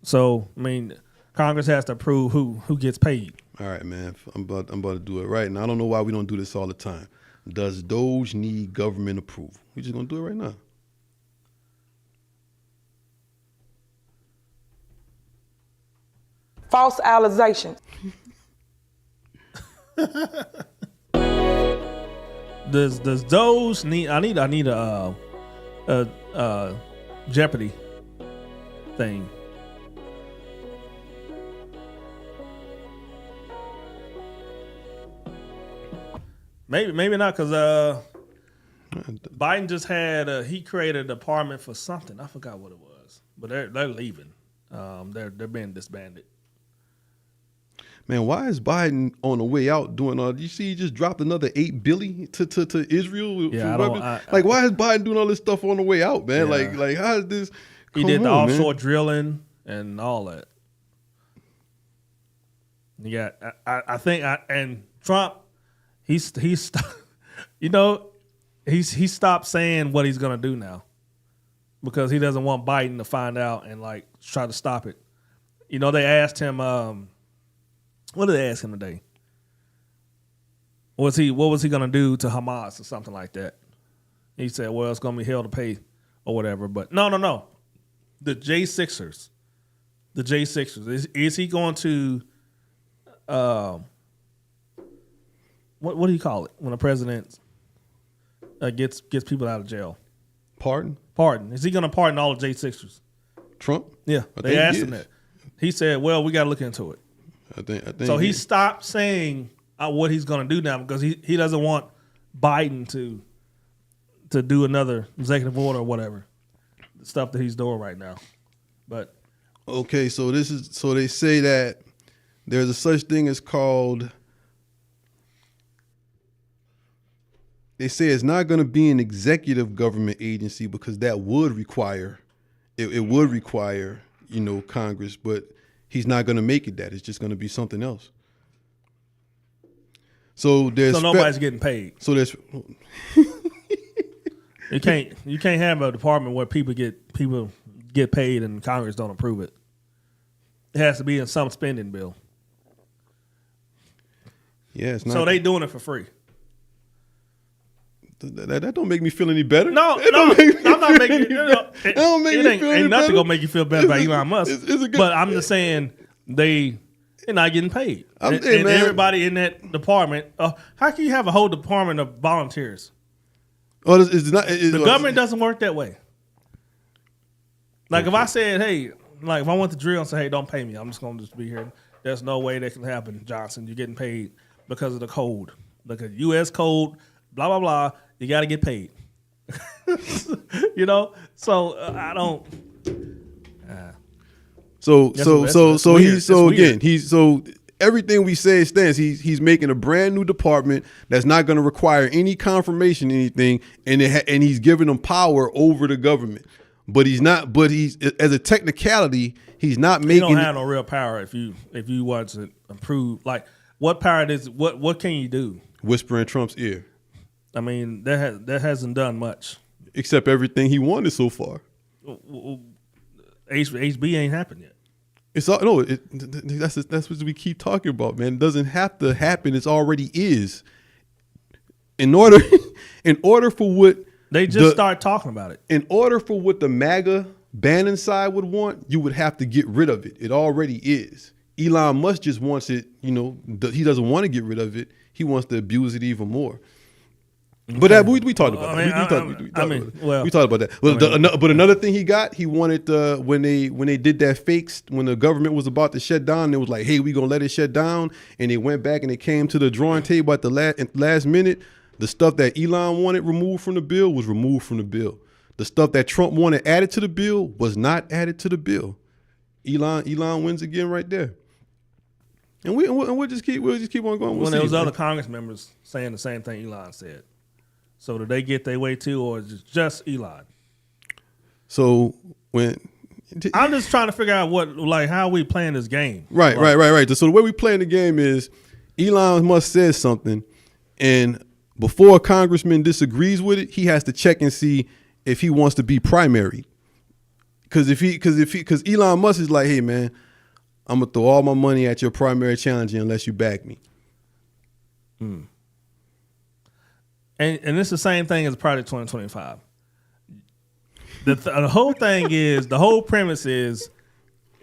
So, I mean, Congress has to approve who gets paid. all right, man. I'm about to do it right now. I don't know why we don't do this all the time. Does Doge need government approval? We're just gonna do it right now. False allegations. Does Doge need? I need a Jeopardy thing. Maybe not, because Biden just had he created a department for something. I forgot what it was, but they're leaving. They're being disbanded. Man, why is Biden on the way out doing all? You see, he just dropped another $8 billion to Israel. Yeah, for weapons. Why is Biden doing all this stuff on the way out, man? Yeah. Like how is this? He did the offshore drilling and all that. Yeah, I think and Trump, he's you know, he stopped saying what he's gonna do now because he doesn't want Biden to find out and like try to stop it. You know, they asked him. What did they ask him today? What was he gonna do to Hamas or something like that? He said, "Well, it's gonna be hell to pay or whatever." But no. The J6ers. Is he going to? What do you call it when a president gets people out of jail? Pardon. Is he gonna pardon all the J6ers? Trump? Yeah, they asked him that. He said, "Well, we got to look into it." I think so. He stopped saying what he's going to do now because he doesn't want Biden to do another executive order or whatever, the stuff that he's doing right now. But okay, so they say that there's a such thing as called. They say it's not going to be an executive government agency because that would require, it would require, Congress, but he's not going to make it that. It's just going to be something else. So nobody's getting paid. So there's you can't have a department where people get paid and Congress don't approve it. It has to be in some spending bill. Yeah, it's not. So they doing it for free. That don't make me feel any better. No, I'm not making it. It don't make me feel any ain't nothing gonna make you feel better about Elon Musk. But I'm just saying they're not getting paid, and everybody in that department. How can you have a whole department of volunteers? Oh, the government doesn't work that way. Like if I said, hey, like if I went to drill and say, hey, don't pay me, I'm just gonna be here. There's no way that can happen, Johnson. You're getting paid because of the code, like a U.S. code, blah blah blah. You got to get paid. So I don't. So everything we say stands. He's making a brand new department that's not going to require any confirmation, anything, and he's giving them power over the government. But he's not. But he's as a technicality, he's not making. You don't have no real power if you want to improve. Like what power is what can you do? Whisper in Trump's ear. I mean, that hasn't done much. Except everything he wanted so far. HB ain't happened yet. It's all no. That's what we keep talking about, man. It doesn't have to happen. It's already is. In order for what they just start talking about it. In order for what the MAGA Bannon side would want, you would have to get rid of it. It already is. Elon Musk just wants it. You know, he doesn't want to get rid of it. He wants to abuse it even more. But we talked about that. We talked about that. But another thing he got, he wanted when they did that fakes, when the government was about to shut down, it was like, hey, we gonna let it shut down, and they went back and they came to the drawing table at the last minute. The stuff that Elon wanted removed from the bill was removed from the bill. The stuff that Trump wanted added to the bill was not added to the bill. Elon wins again right there. And we'll just keep on going. When there was other Congress members saying the same thing Elon said. So did they get their way too, or is it just Elon? So I'm just trying to figure out how we playing this game. Right. So the way we playing the game is Elon Musk says something, and before a congressman disagrees with it, he has to check and see if he wants to be primary. Because Elon Musk is like, hey man, I'm gonna throw all my money at your primary challenger unless you back me. And it's the same thing as Project 2025. The whole thing is, the whole premise is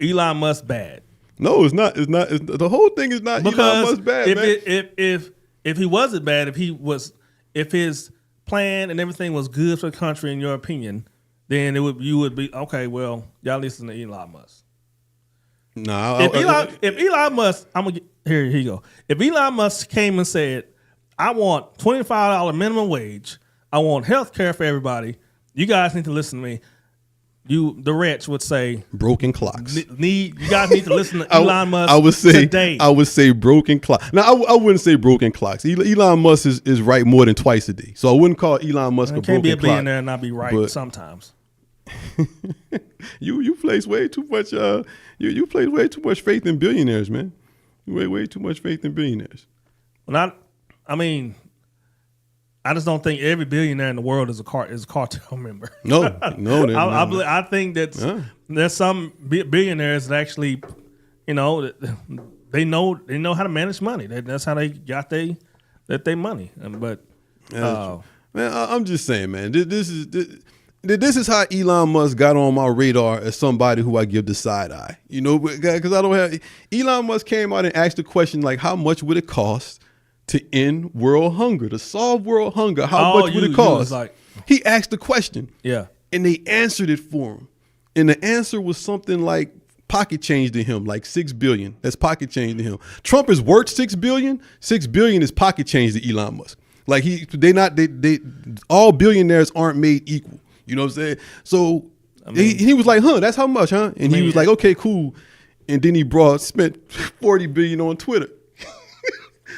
Elon Musk bad. No, it's not. It's not. The whole thing is not because Elon Musk bad, man. If he wasn't bad, if his plan and everything was good for the country, in your opinion, then you would be okay. Well, y'all listen to Elon Musk. No, if Elon Musk, here you go. If Elon Musk came and said, I want $25 minimum wage. I want health care for everybody. You guys need to listen to me. The wretch would say broken clocks. You guys need to listen to Elon Musk today. I would say broken clocks. Now I wouldn't say broken clocks. Elon Musk is right more than twice a day. So I wouldn't call Elon Musk a broken clock. Can't be a billionaire and not be right sometimes. You place way too much. You place way too much faith in billionaires, man. Way too much faith in billionaires. Well, I just don't think every billionaire in the world is a cartel member. No. I think that there's some billionaires that actually, they know how to manage money. That's how they got their money. But man, I'm just saying, man. This is how Elon Musk got on my radar as somebody who I give the side eye. Because I don't have Elon Musk came out and asked the question like, how much would it cost to end world hunger, to solve world hunger? How much would it cost? He asked the question. Yeah. And they answered it for him. And the answer was something like pocket change to him, like $6 billion. That's pocket change to him. Trump is worth $6 billion. $6 billion is pocket change to Elon Musk. Like all billionaires aren't made equal. You know what I'm saying? So he was like, that's how much, huh? And he was like, okay, cool. And then he spent $40 billion on Twitter.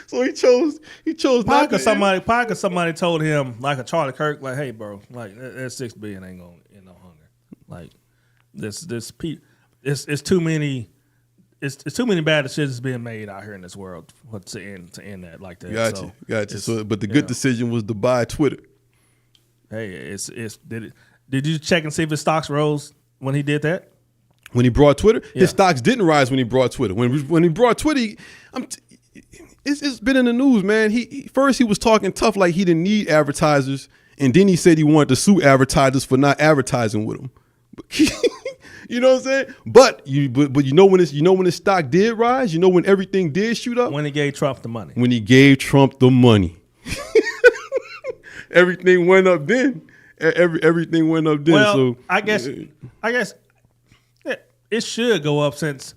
So he chose not to. Somebody told him, like a Charlie Kirk, like, hey, bro, like that $6 billion ain't gonna end no hunger. Like it's too many. It's too many bad decisions being made out here in this world to end that like that. Gotcha. So, but the good decision was to buy Twitter. Hey, did you check and see if his stocks rose when he did that? When he brought Twitter, his stocks didn't rise when he brought Twitter. When he brought Twitter, it's been in the news, man. He first was talking tough like he didn't need advertisers, and then he said he wanted to sue advertisers for not advertising with him. You know what I'm saying? But when his stock did rise, when everything did shoot up? When he gave Trump the money. When he gave Trump the money. Everything went up then. Everything went up then. Well, so I guess it should go up since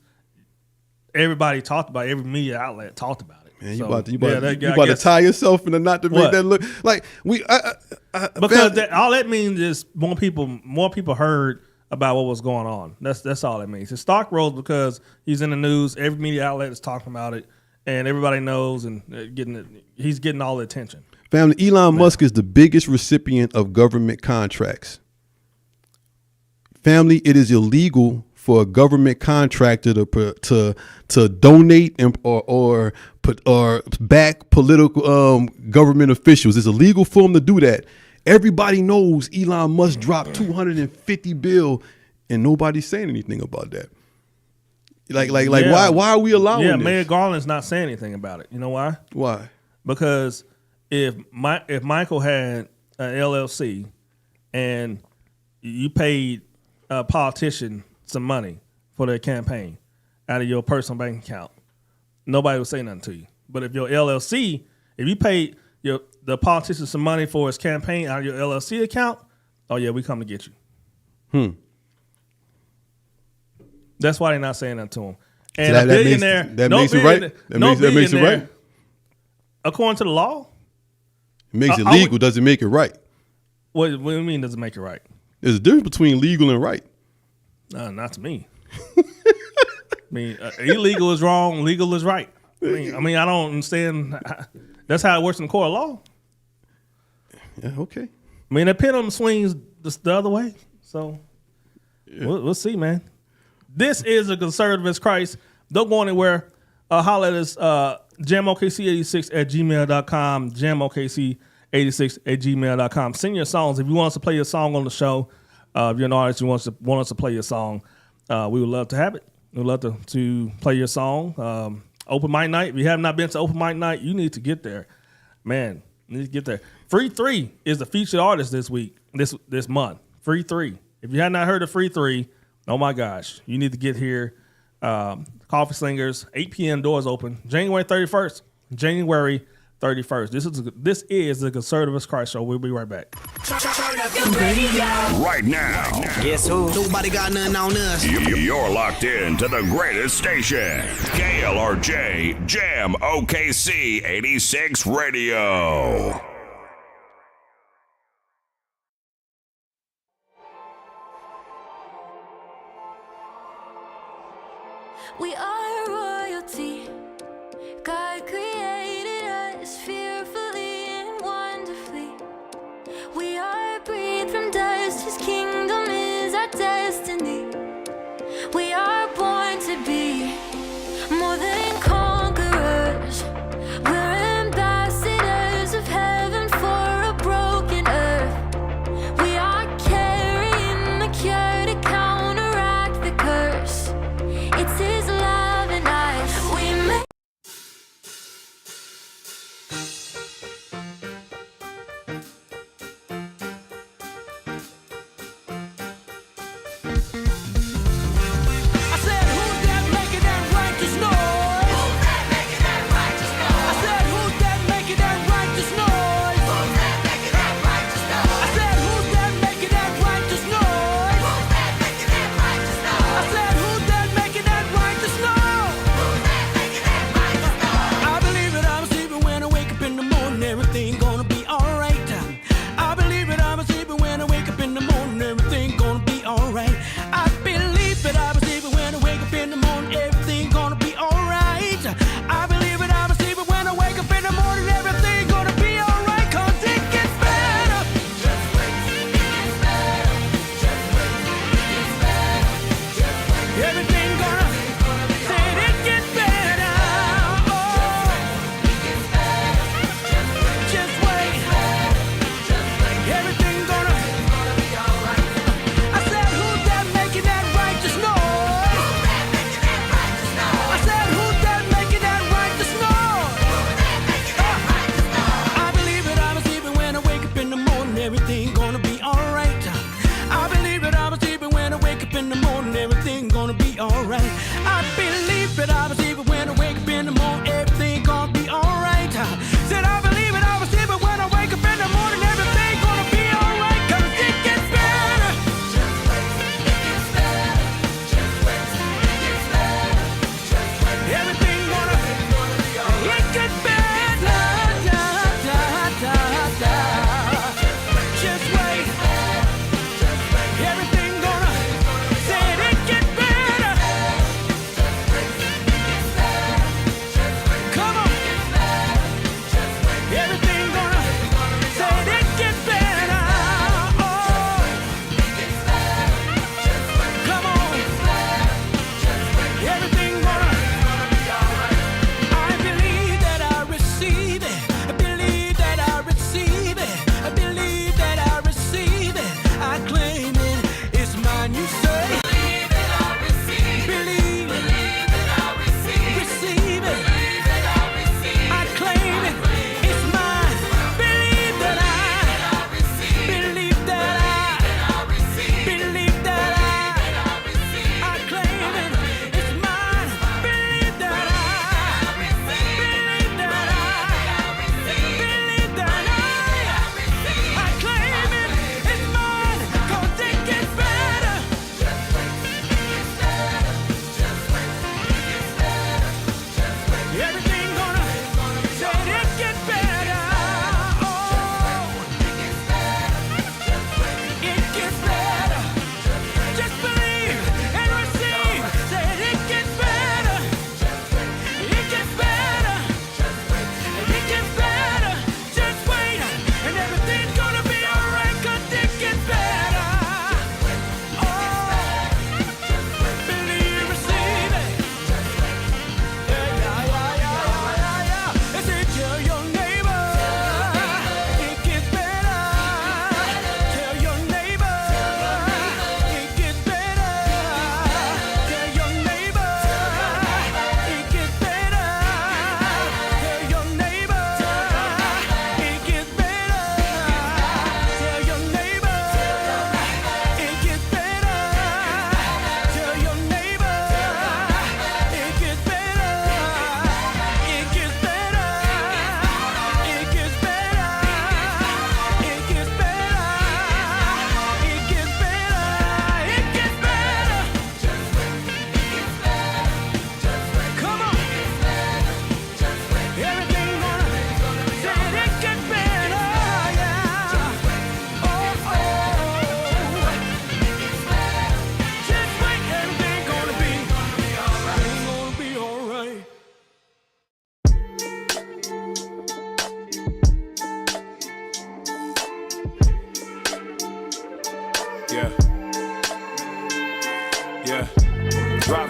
everybody talked about it. Every media outlet talked about it. Man, you about to tie yourself in a knot to make that look like because all that means is more people heard about what was going on. That's all it means. His stock rose because he's in the news. Every media outlet is talking about it, and everybody knows, and he's getting all the attention. Family, Elon Musk is the biggest recipient of government contracts. Family, it is illegal for a government contractor to donate or back political government officials. It's illegal for them to do that. Everybody knows Elon Musk dropped $250 billion and nobody's saying anything about that. Like Yeah. why are we allowing Yeah, this? Mayor Garland's not saying anything about it. You know why? Why? Because if Michael had an LLC and you paid a politician some money for their campaign out of your personal bank account, nobody would say nothing to you. But if your LLC, if you paid the politician some money for his campaign out of your LLC account, oh yeah, we come to get you. That's why they're not saying that to him. And So a billionaire, that makes it right? That makes it right? According to the law, It makes it I legal, would- doesn't make it right. what do you mean does it make it right? There's a difference between legal and right. Not to me. I mean, illegal is wrong, legal is right. I mean, I don't understand. That's how it works in the court of law. Yeah, okay. I mean, the pendulum swings the other way. So we'll see, man. This is a conservative as Christ. Don't go anywhere. Holler at us, jamokc86@gmail.com, jamokc86@gmail.com. Send your songs. If you want us to play your song on the show, if you're an artist, you want us to play your song, we would love to have it. We'd love to play your song. Open mic night. If you have not been to open mic night, you need to get there. Man, you need to get there. Free 3 is the featured artist this week, this month. Free 3. If you have not heard of Free 3, oh my gosh, you need to get here. Coffee Slingers, 8 p.m. doors open. January 31st. January 31st. This is the Conservative as Christ Show. We'll be right back. Right now, Guess who? Nobody got nothing on us. you're locked in to the greatest station, KLRJ Jam OKC 86 Radio. We are royalty. God created us fearfully and wonderfully. We are breathed from dust. His kingdom is our destiny. We are born to be more than conquerors. We're ambassadors of heaven for a broken earth. We are carrying the cure to counteract the curse. It's His light.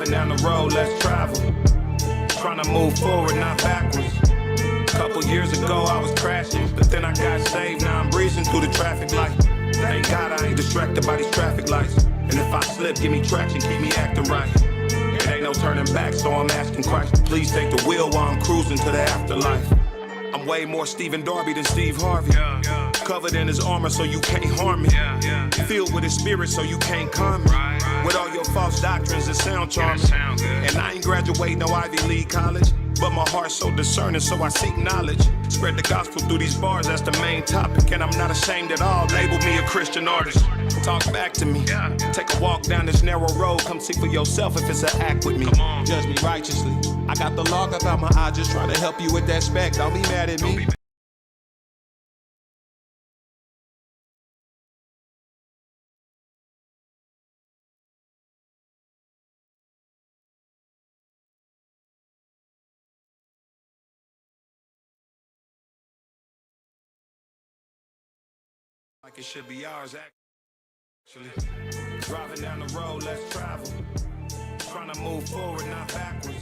Driving down the road, let's travel. Trying to move forward, not backwards. Couple years ago, I was crashing, but then I got saved. Now I'm breezing through the traffic light. Thank God I ain't distracted by these traffic lights. And if I slip, give me traction, keep me acting right. It ain't no turning back, so I'm asking Christ, please take the wheel while I'm cruising to the afterlife. I'm way more Stephen Darby than Steve Harvey. Covered in his armor so you can't harm me. Filled with his spirit so you can't calm me. With all your false doctrines and sound charming. And I ain't graduate no Ivy League college, but my heart's so discerning, so I seek knowledge. Spread the gospel through these bars, that's the main topic. And I'm not ashamed at all, label me a Christian artist. Talk back to me, take a walk down this narrow road. Come see for yourself if it's an act with me. Judge me righteously, I got the log about my eye, just trying to help you with that spec. Don't be mad at me. Like it should be ours, actually. Driving down the road, let's travel. Trying to move forward, not backwards.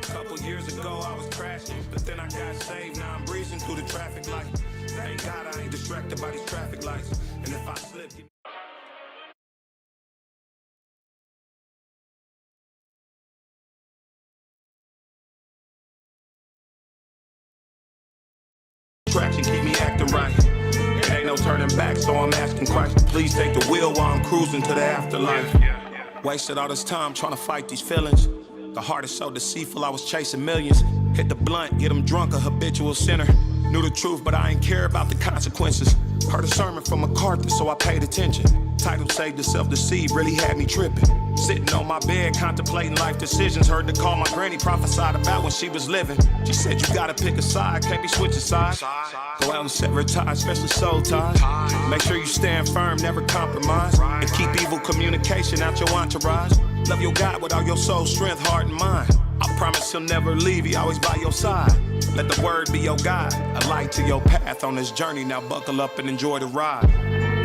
Couple years ago, I was crashing, but then I got saved. Now I'm breezing through the traffic light. Thank God I ain't distracted by these traffic lights. And if I slip, traction, keep me acting right. It ain't no turning back, so I'm asking Christ, please take the wheel while I'm cruising to the afterlife. Wasted all this time trying to fight these feelings. The heart is so deceitful, I was chasing millions. Hit the blunt, get them drunk, a habitual sinner. Knew the truth, but I ain't care about the consequences. Heard a sermon from MacArthur, so I paid attention. Title saved to self-deceive, really had me tripping. Sitting on my bed, contemplating life decisions. Heard the call my granny prophesied about when she was living. She said you gotta pick a side, can't be switching sides. Go out and sever ties, especially soul ties. Make sure you stand firm, never compromise. And keep evil communication out your entourage. Love your God with all your soul, strength, heart, and mind. I promise he'll never leave, he always by your side. Let the word be your guide, a light to your path on this journey. Now buckle up and enjoy the ride.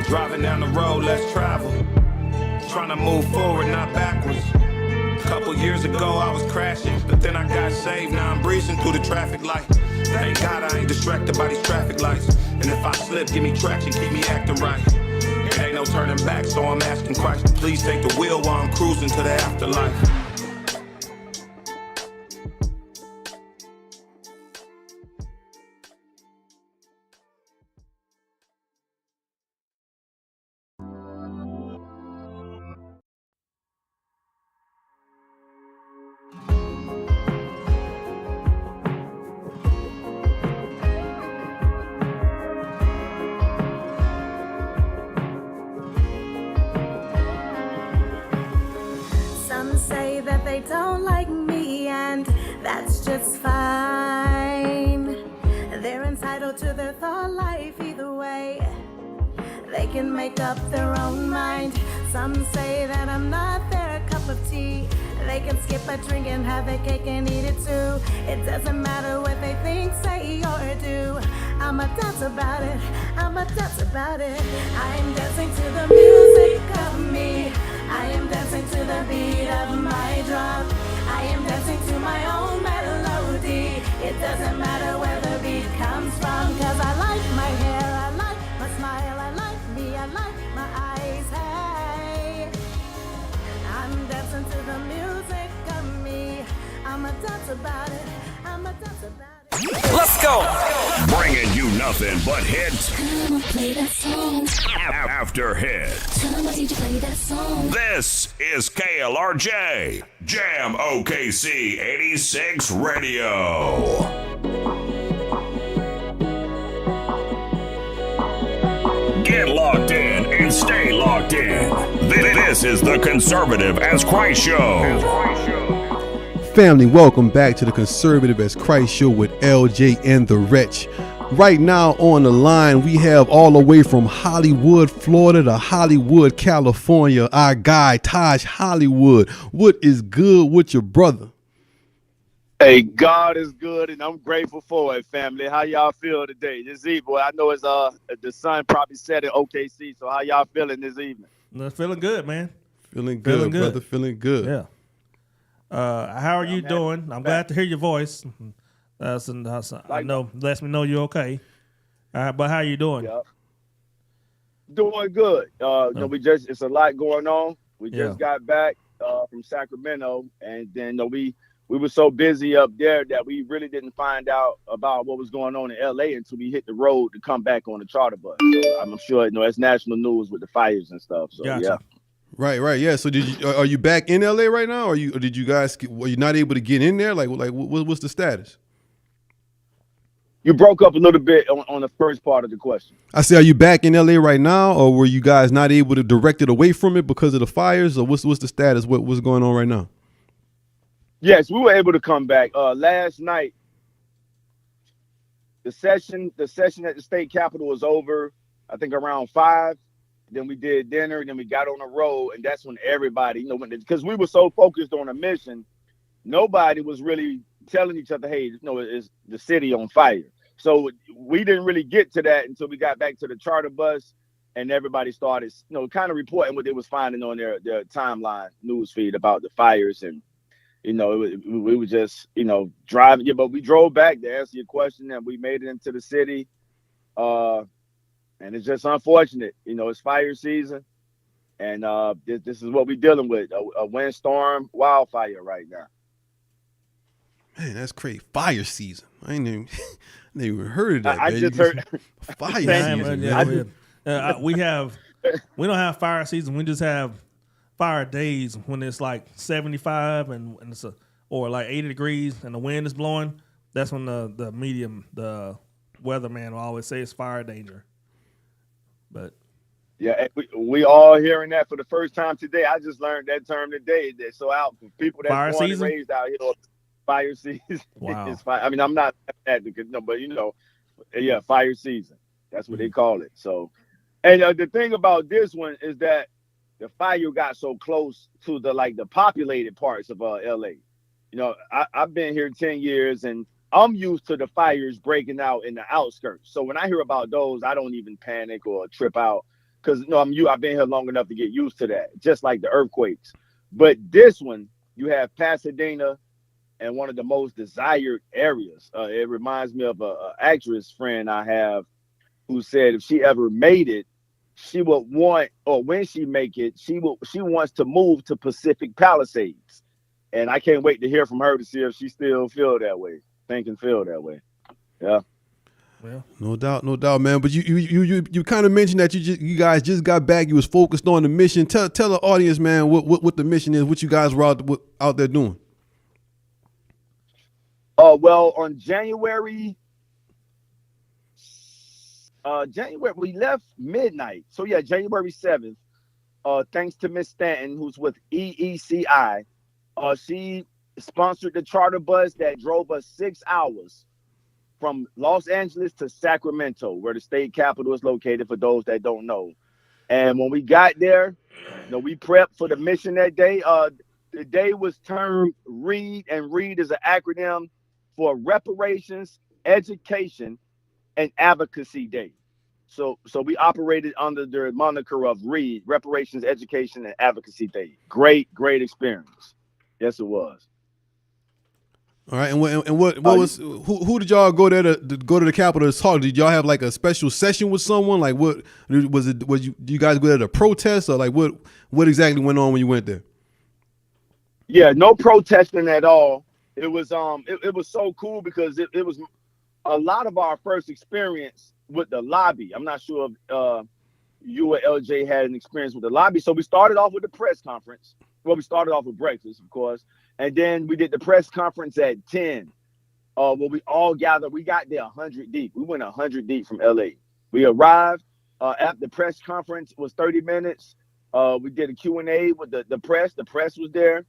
Driving down the road, let's travel. Trying to move forward, not backwards. Couple years ago, I was crashing, but then I got saved. Now I'm breezing through the traffic light. Thank God I ain't distracted by these traffic lights. And if I slip, give me traction, keep me acting right. It ain't no turning back, so I'm asking Christ, please take the wheel while I'm cruising to the afterlife. Some say that they don't like me, and that's just fine. They're entitled to their thought life either way. They can make up their own mind. Some say that I'm not their cup of tea. They can skip a drink and have their cake and eat it too. It doesn't matter what they think, say, or do. I'ma dance about it, I'ma dance about it. I'm dancing to the music of me. I am dancing to the beat of my drum. I am dancing to my own melody. It doesn't matter where the beat comes from. Cause I like my hair, I like my smile, I like me, I like my eyes, hey. I'm dancing to the music of me. I'ma dance about it, I'ma dance about it. Let's go! Bringing you nothing but hits. Come on, play that song. After hits. Come on, DJ, play that song. This is KLRJ, Jam OKC 86 Radio. Get locked in and stay locked in. This is the Conservative as Christ Show. Family, welcome back to the Conservative as Christ Show with LJ and the Wretch. Right now on the line, we have all the way from Hollywood, Florida to Hollywood, California, our guy, Taj Hollywood. What is good with your brother? Hey, God is good, and I'm grateful for it, family. How y'all feel today? This evening, I know it's the sun probably set in OKC, so how y'all feeling this evening? Feeling good, man. Feeling good, brother. Feeling good. Yeah. How are you doing? I'm glad to hear your voice. I know lets me know you're okay. But how you doing? Yep. Doing good. You know, it's a lot going on. We just got back from Sacramento, and then we were so busy up there that we really didn't find out about what was going on in LA until we hit the road to come back on the charter bus. So I'm sure it's national news with the fires and stuff. So gotcha. Yeah. Right. Yeah. So are you back in LA right now, or did you guys were you not able to get in there? Like what's the status? You broke up a little bit on the first part of the question. I say, are you back in LA right now, or were you guys not able to direct it away from it because of the fires, or what's the status? What's going on right now? Yes, we were able to come back. Last night, the session at the state capitol was over, I think around 5. Then we did dinner, and then we got on the road, and that's when everybody, because we were so focused on a mission, nobody was really telling each other, hey, it's the city on fire. So we didn't really get to that until we got back to the charter bus, and everybody started, kind of reporting what they was finding on their timeline news feed about the fires. And, we were just, driving. Yeah, but we drove back to answer your question, and we made it into the city. And it's just unfortunate. It's fire season, and this is what we're dealing with, a windstorm wildfire right now. Man, that's crazy. Fire season. I ain't even heard of that. I just heard fire season. We don't have fire season. We just have fire days when it's like 75 and it's or like 80 degrees and the wind is blowing. That's when the weatherman will always say it's fire danger. But yeah, we all hearing that for the first time today. I just learned that term today. So out for people that's born and raised out here. Fire season. Wow. It's fire. I mean, I'm not advocate, but fire season. That's what they call it. So, and the thing about this one is that the fire got so close to the populated parts of LA. I've been here 10 years, and I'm used to the fires breaking out in the outskirts. So when I hear about those, I don't even panic or trip out because I've been here long enough to get used to that. Just like the earthquakes, but this one you have Pasadena. And one of the most desired areas. It reminds me of an actress friend I have who said if she ever made it, she would want, or when she make it, she wants to move to Pacific Palisades. And I can't wait to hear from her to see if she still feel that way, think and feel that way. Yeah. Well, no doubt, man. But you kind of mentioned that you guys just got back. You was focused on the mission. Tell the audience, man, what the mission is. What you guys were out there doing. Well, on January, we left midnight. So yeah, January 7th. Thanks to Miss Stanton, who's with EECI. She sponsored the charter bus that drove us 6 hours from Los Angeles to Sacramento, where the state capitol is located, for those that don't know. And when we got there, we prepped for the mission that day. The day was termed READ, and READ is an acronym for Reparations, Education, and Advocacy Day. So we operated under the moniker of READ, Reparations, Education, and Advocacy Day. Great experience. Yes, it was. All right, and what was who did y'all go there to go to the Capitol to talk? Did y'all have like a special session with someone? Like what was it? Do you guys go there to protest, or like what exactly went on when you went there? Yeah, no protesting at all. It was it was so cool because it was a lot of our first experience with the lobby. I'm not sure if you or LJ had an experience with the lobby. So we started off with the press conference. Well, we started off with breakfast, of course. And then we did the press conference at 10. Where we all gathered. We got there 100 deep. We went 100 deep from LA. We arrived at the press conference was 30 minutes. We did a Q&A with the press. The press was there.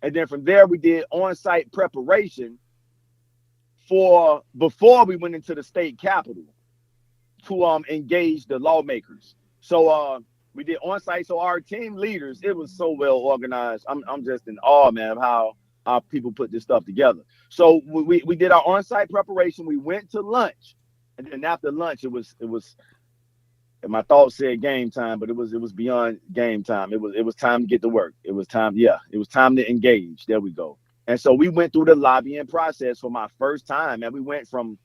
And then from there, we did on-site preparation before we went into the state capitol to engage the lawmakers. So we did on-site. So our team leaders, it was so well organized. I'm just in awe, man, of how our people put this stuff together. So we did our on-site preparation. We went to lunch, and then after lunch, it was. My thoughts said game time, but it was beyond game time. It was time to get to work. It was time to engage. There we go. And so we went through the lobbying process for my first time, and we went from,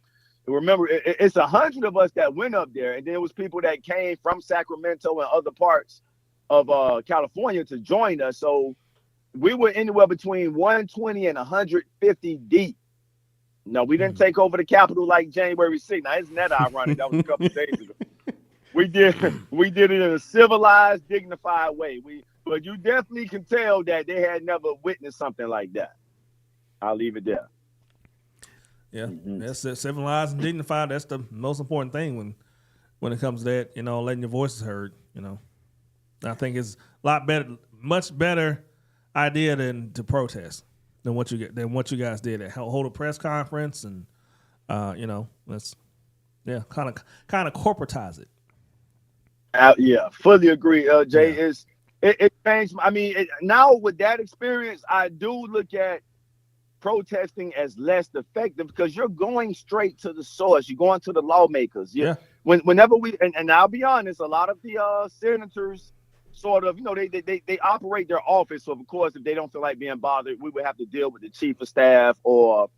remember, it's 100 of us that went up there, and there was people that came from Sacramento and other parts of California to join us. So we were anywhere between 120 and 150 deep. No, we didn't take over the Capitol like January 6th. Now, isn't that ironic? That was a couple of days ago. We did it in a civilized, dignified way. But you definitely can tell that they had never witnessed something like that. I'll leave it there. Yeah, that's civilized and dignified. That's the most important thing when it comes to that. You know, letting your voices heard. You know, I think it's a lot better, much better idea than to protest than what you guys did. Hold a press conference and you know, let's kind of corporatize it. Yeah, fully agree. Jay, it changed. I mean, now with that experience, I do look at protesting as less effective because you're going straight to the source. You're going to the lawmakers. Whenever and I'll be honest, a lot of the senators sort of, you know, they operate their office. So of course, if they don't feel like being bothered, we would have to deal with the chief of staff or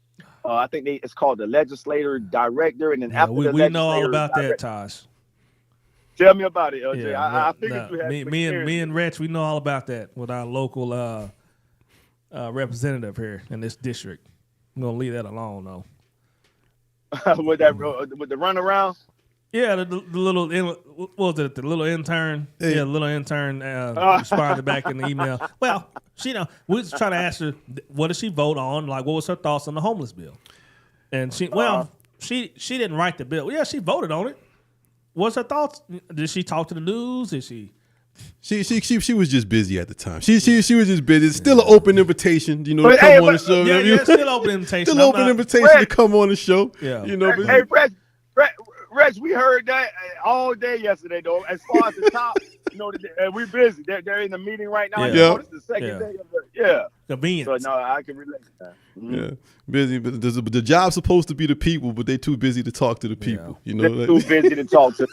I think it's called the legislator director. And then after we know all about that, Tosh. Tell me about it, LJ. Yeah, I figured you had me and Rich, we know all about that with our local representative here in this district. I'm gonna leave that alone though. with the runaround. Yeah, the little what was it? The little intern. Hey. Yeah, the little intern responded back in the email. Well, we was trying to ask her what did she vote on? Like, what was her thoughts on the homeless bill? And she didn't write the bill. Yeah, she voted on it. What's her thoughts? Did she talk to the news? Did she? She was just busy at the time. She was just busy. It's still an open invitation, you know, to come on the show. Yeah, still open invitation. Still open invitation to come on the show. Yeah. You know, hey, Reg, we heard that all day yesterday, though. As far as the top, you know, we're busy. They're in the meeting right now. Yeah. You know, this is the second day of it. Convenience. So no, I can relate to that. Yeah, busy, but the job's supposed to be the people, but they too busy to talk to the people. You know, they're too busy to talk to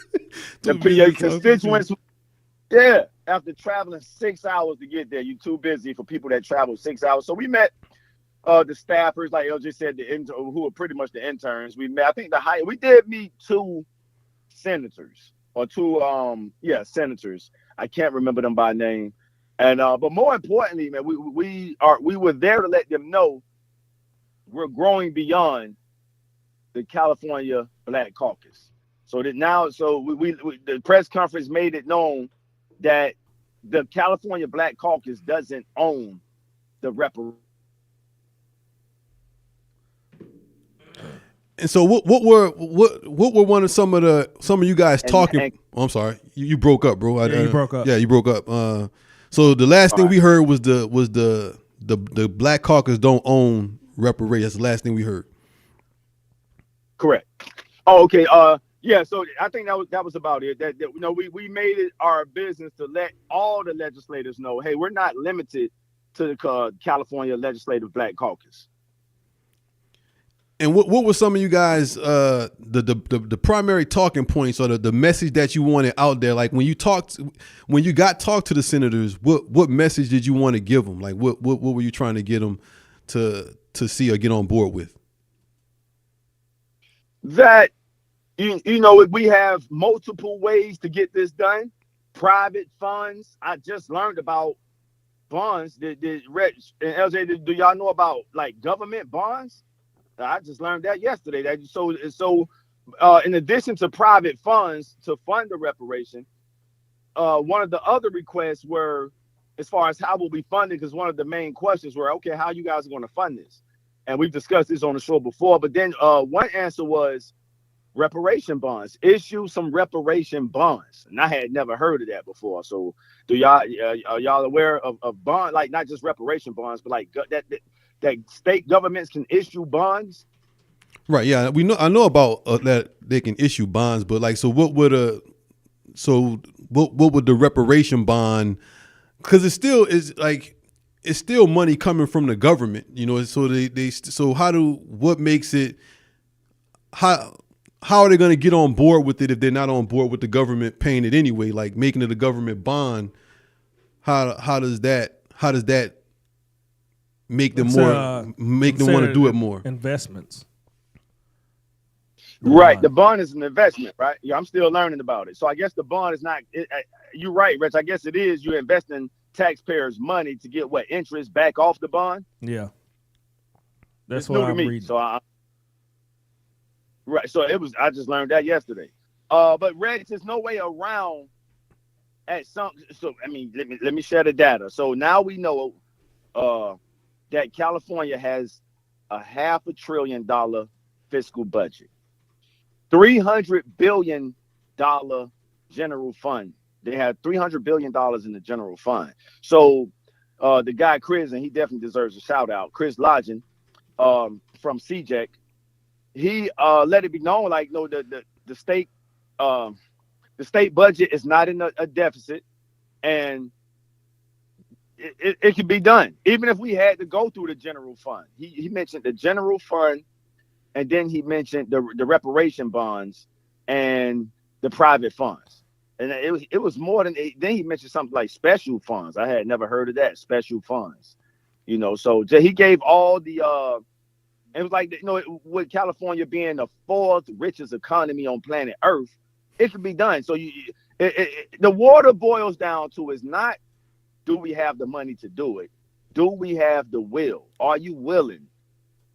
your constituents. Yeah, after traveling 6 hours to get there, you're too busy for people that travel 6 hours. So we met the staffers, like LJ said, who are pretty much the interns. We met. I think we did meet two senators or two senators. I can't remember them by name. And but more importantly, man, we were there to let them know we're growing beyond the California Black Caucus. So that now, the press conference made it known that the California Black Caucus doesn't own the reparations. And so what were one of some of you guys talking? Oh, I'm sorry, you broke up, bro. You broke up. Yeah, you broke up. So the last thing we heard was the Black Caucus don't own reparations. That's the last thing we heard. Correct. Oh, okay. Yeah. So I think that was about it. That you know, we made it our business to let all the legislators know, hey, we're not limited to the California Legislative Black Caucus. And what were some of you guys the primary talking points or the message that you wanted out there? Like when you talked to the senators, what message did you want to give them? Like what were you trying to get them to see or get on board with? That you know, we have multiple ways to get this done. Private funds. I just learned about bonds. Did Rich and LJ, do y'all know about like government bonds? I just learned that yesterday. That so in addition to private funds to fund the reparation, one of the other requests were as far as how will we fund it, because one of the main questions were, okay, how you guys are going to fund this? And we've discussed this on the show before, but then one answer was reparation bonds. Issue some reparation bonds. And I had never heard of that before. So are y'all aware of bond, like not just reparation bonds, but like that state governments can issue bonds? Right. Yeah. I know about that they can issue bonds, but like, so what would the reparation bond? Because it's still money coming from the government, you know. So what makes it? How are they going to get on board with it if they're not on board with the government paying it anyway? Like making it a government bond. How does that make them want to do it more. Investments. Right. The bond is an investment, right? Yeah, I'm still learning about it. So I guess the bond is not. You're right, Rich. I guess it is. You're investing taxpayers' money to get what interest back off the bond. Yeah. That's it's what new I'm to me. reading. So right. So it was. I just learned that yesterday. But Reg, there's no way around. At some. So I mean, let me share the data. So now we know that California has a $500 billion fiscal budget. $300 billion general fund. They had $300 billion in the general fund. So the guy Chris, and he definitely deserves a shout out, Chris Lodgen from CJEC, he let it be known like no, the state budget is not in a deficit, and it can be done even if we had to go through the general fund. He mentioned the general fund. And then he mentioned the reparation bonds and the private funds. And it was more than, then he mentioned something like special funds. I had never heard of that, special funds. You know, so he gave all the, it was like, you know, with California being the 4th richest economy on planet Earth, it could be done. So the water boils down to is not, do we have the money to do it? Do we have the will? Are you willing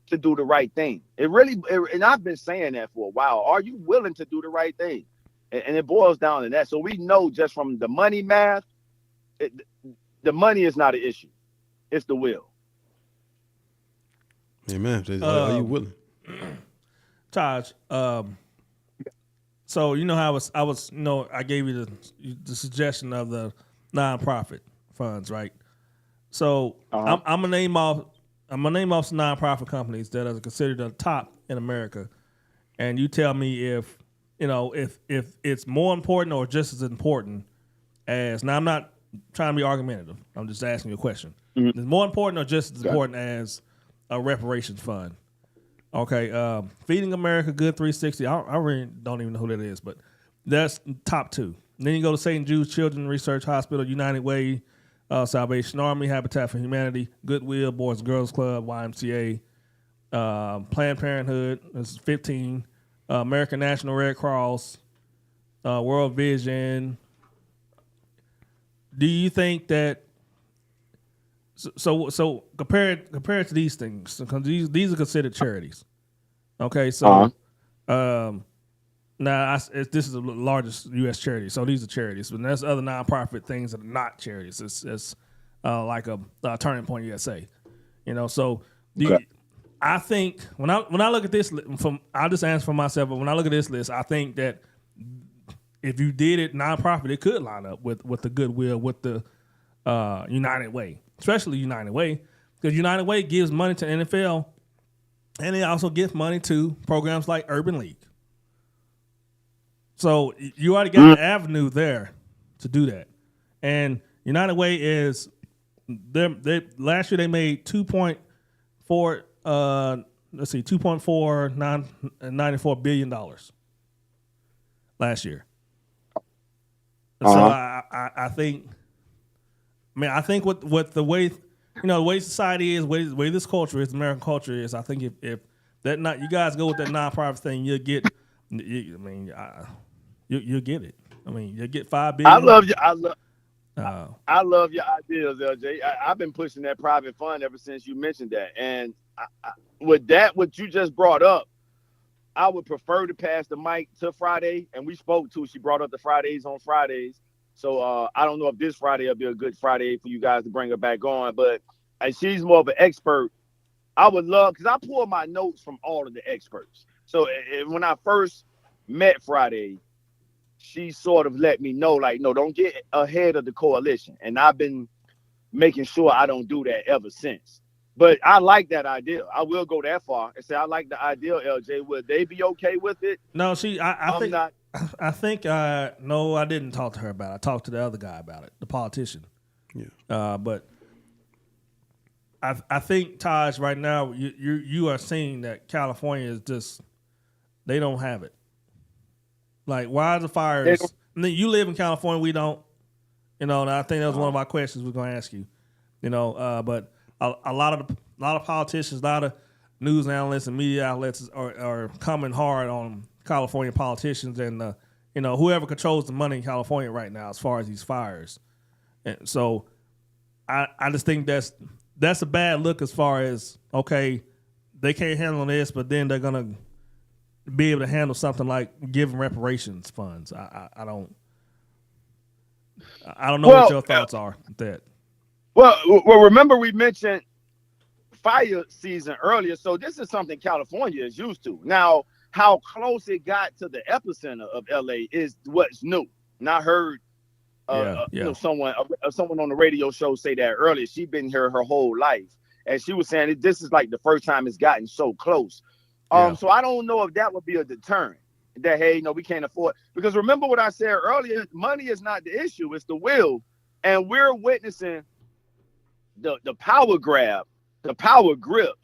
to do the right thing? And I've been saying that for a while. Are you willing to do the right thing? And it boils down to that. So we know just from the money math, the money is not an issue. It's the will. Amen. Are you willing? Taj, so you know how I was, you know, I gave you the suggestion of the nonprofit funds, right? So I'm gonna name off some nonprofit companies that are considered the top in America, and you tell me if you know if it's more important or just as important as. Now I'm not trying to be argumentative. I'm just asking you a question. Mm-hmm. Is more important or just as important as a reparations fund? Okay, Feeding America, Good 360. I really don't even know who that is, but that's top 2. And then you go to St. Jude's Children's Research Hospital, United Way, Salvation Army, Habitat for Humanity, Goodwill, Boys and Girls Club, YMCA, Planned Parenthood, this is 15, American National Red Cross, World Vision. Do you think that so compare it to these things, because these are considered charities? Okay, so now this is the largest U.S. charity, so these are charities. But there's other nonprofit things that are not charities. It's like a Turning Point USA, you know. So I think when I look at this, I'll just answer for myself. But when I look at this list, I think that if you did it nonprofit, it could line up with the Goodwill, with the United Way, especially United Way, because United Way gives money to NFL, and it also gives money to programs like Urban League. So you already got the avenue there to do that. And United Way is last year they made $2.94 billion last year. So I think what the way, you know, the way society is, the way this culture is, American culture is, I think if that not you guys go with that nonprofit thing, you'll get. You'll get it. I mean, you'll get $5 billion. I love your ideas, LJ. I've been pushing that private fund ever since you mentioned that. And with that, what you just brought up, I would prefer to pass the mic to Friday. And we spoke to. She brought up the Fridays on Fridays. So I don't know if this Friday will be a good Friday for you guys to bring her back on. But she's more of an expert. I would love, because I pull my notes from all of the experts. So when I first met Friday, she sort of let me know, like, no, don't get ahead of the coalition. And I've been making sure I don't do that ever since. But I like that idea. I will go that far and say I like the idea, LJ. Would they be okay with it? No, I think no, I didn't talk to her about it. I talked to the other guy about it, the politician. Yeah. But I think, Taj, right now you are seeing that California is just, they don't have it. Like, why the fires? I mean, you live in California, we don't. You know, and I think that was one of my questions we're going to ask you. You know, but a lot of lot of politicians, a lot of news analysts and media outlets are coming hard on California politicians and whoever controls the money in California right now as far as these fires. And so I just think that's a bad look as far as, okay, they can't handle this, but then they're gonna be able to handle something like giving reparations funds. I don't know what your thoughts are with that. Well, remember we mentioned fire season earlier, so this is something California is used to. Now, how close it got to the epicenter of LA is what's new. And I heard someone on the radio show say that earlier. She'd been here her whole life, and she was saying this is like the first time it's gotten so close. So I don't know if that would be a deterrent that, hey, we can't afford, because remember what I said earlier, money is not the issue, it's the will. And we're witnessing the power grab, the power grip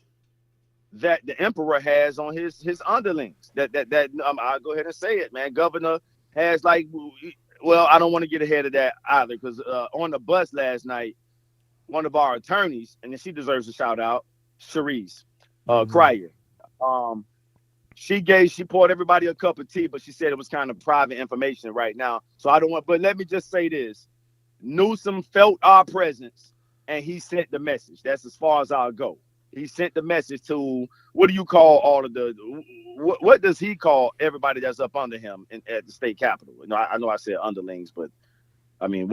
that the emperor has on his underlings. I'll go ahead and say it, man. Governor has I don't want to get ahead of that either, because on the bus last night, one of our attorneys, and she deserves a shout out, Cherise Cryer. She poured everybody a cup of tea, but she said it was kind of private information right now. So I don't want, but let me just say this. Newsom felt our presence and he sent the message. That's as far as I'll go. He sent the message to, what do you call all of what does he call everybody that's up under him at the state capitol? I know I said underlings, but I mean,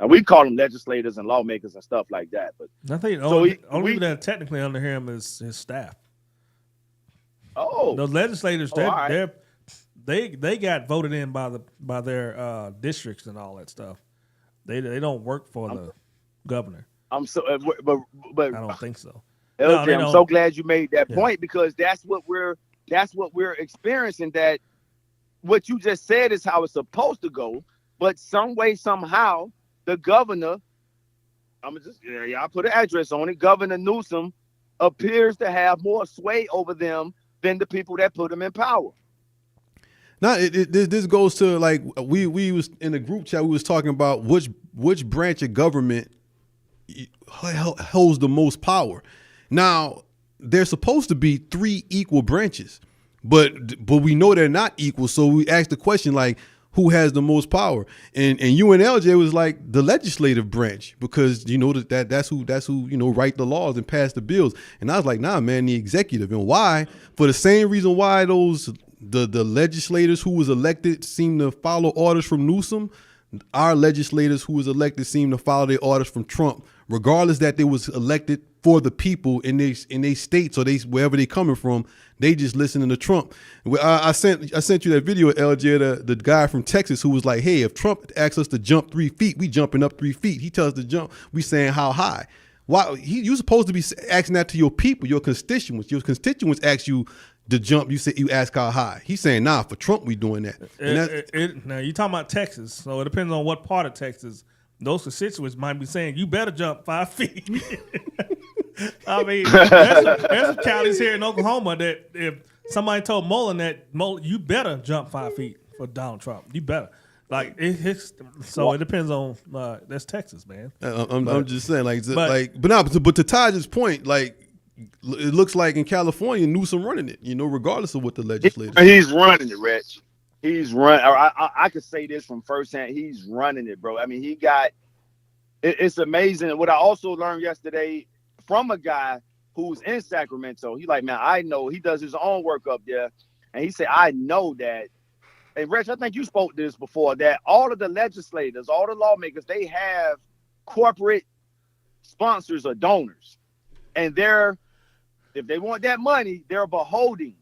we call them legislators and lawmakers and stuff like that. But I think only people that technically under him is his staff. Oh, those legislators, they got voted in by their districts and all that stuff. They don't work for the governor. But I don't think so. LJ, I'm so glad you made that point, because that's what we're experiencing. That what you just said is how it's supposed to go, but some way, somehow, the governor, I'll put an address on it, Governor Newsom appears to have more sway over them than the people that put him in power. Now, this goes to, like, we was in the group chat, we was talking about which branch of government holds the most power. Now, there's supposed to be 3 equal branches, but we know they're not equal. So we asked the question, like, who has the most power? And UNLJ was like the legislative branch, because that's who write the laws and pass the bills. And I was like, nah, man, the executive. And why? For the same reason why the legislators who was elected seem to follow orders from Newsom, our legislators who was elected seem to follow their orders from Trump, regardless that they was elected for the people in they states or wherever they coming from. They just listening to Trump. I sent you that video, LJ, the guy from Texas who was like, hey, if Trump asks us to jump 3 feet, we jumping up 3 feet. He tells us to jump, we saying how high. Why? You supposed to be asking that to your people, your constituents. Your constituents ask you to jump, you ask how high. He's saying, nah, for Trump we doing that. Now you talking about Texas, so it depends on what part of Texas. Those constituents might be saying, you better jump 5 feet. I mean, there's some counties here in Oklahoma that if somebody told Mullen that, you better jump 5 feet for Donald Trump. You better. Like, it depends on, that's Texas, man. I'm just saying, but to Taj's point, like, it looks like in California, Newsom running it, regardless of what the legislators. He's running it, Rich. He's running. I could say this from firsthand. He's running it, bro. I mean, it's amazing. What I also learned yesterday from a guy who's in Sacramento, he's like, man, I know, he does his own work up there. And he said, I know that. And Rich, I think you spoke to this before, that all of the legislators, all the lawmakers, they have corporate sponsors or donors. And if they want that money, they're beholden.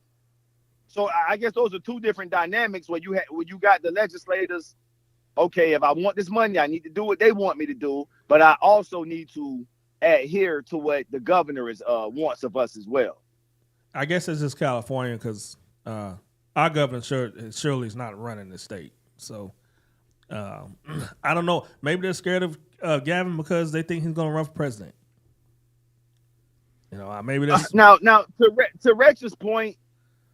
So I guess those are 2 different dynamics where you got the legislators. Okay, if I want this money, I need to do what they want me to do, but I also need to adhere to what the governor wants of us as well. I guess it's just California, because our governor surely is not running the state. So I don't know. Maybe they're scared of Gavin because they think he's going to run for president. Maybe that's now to Rex's point.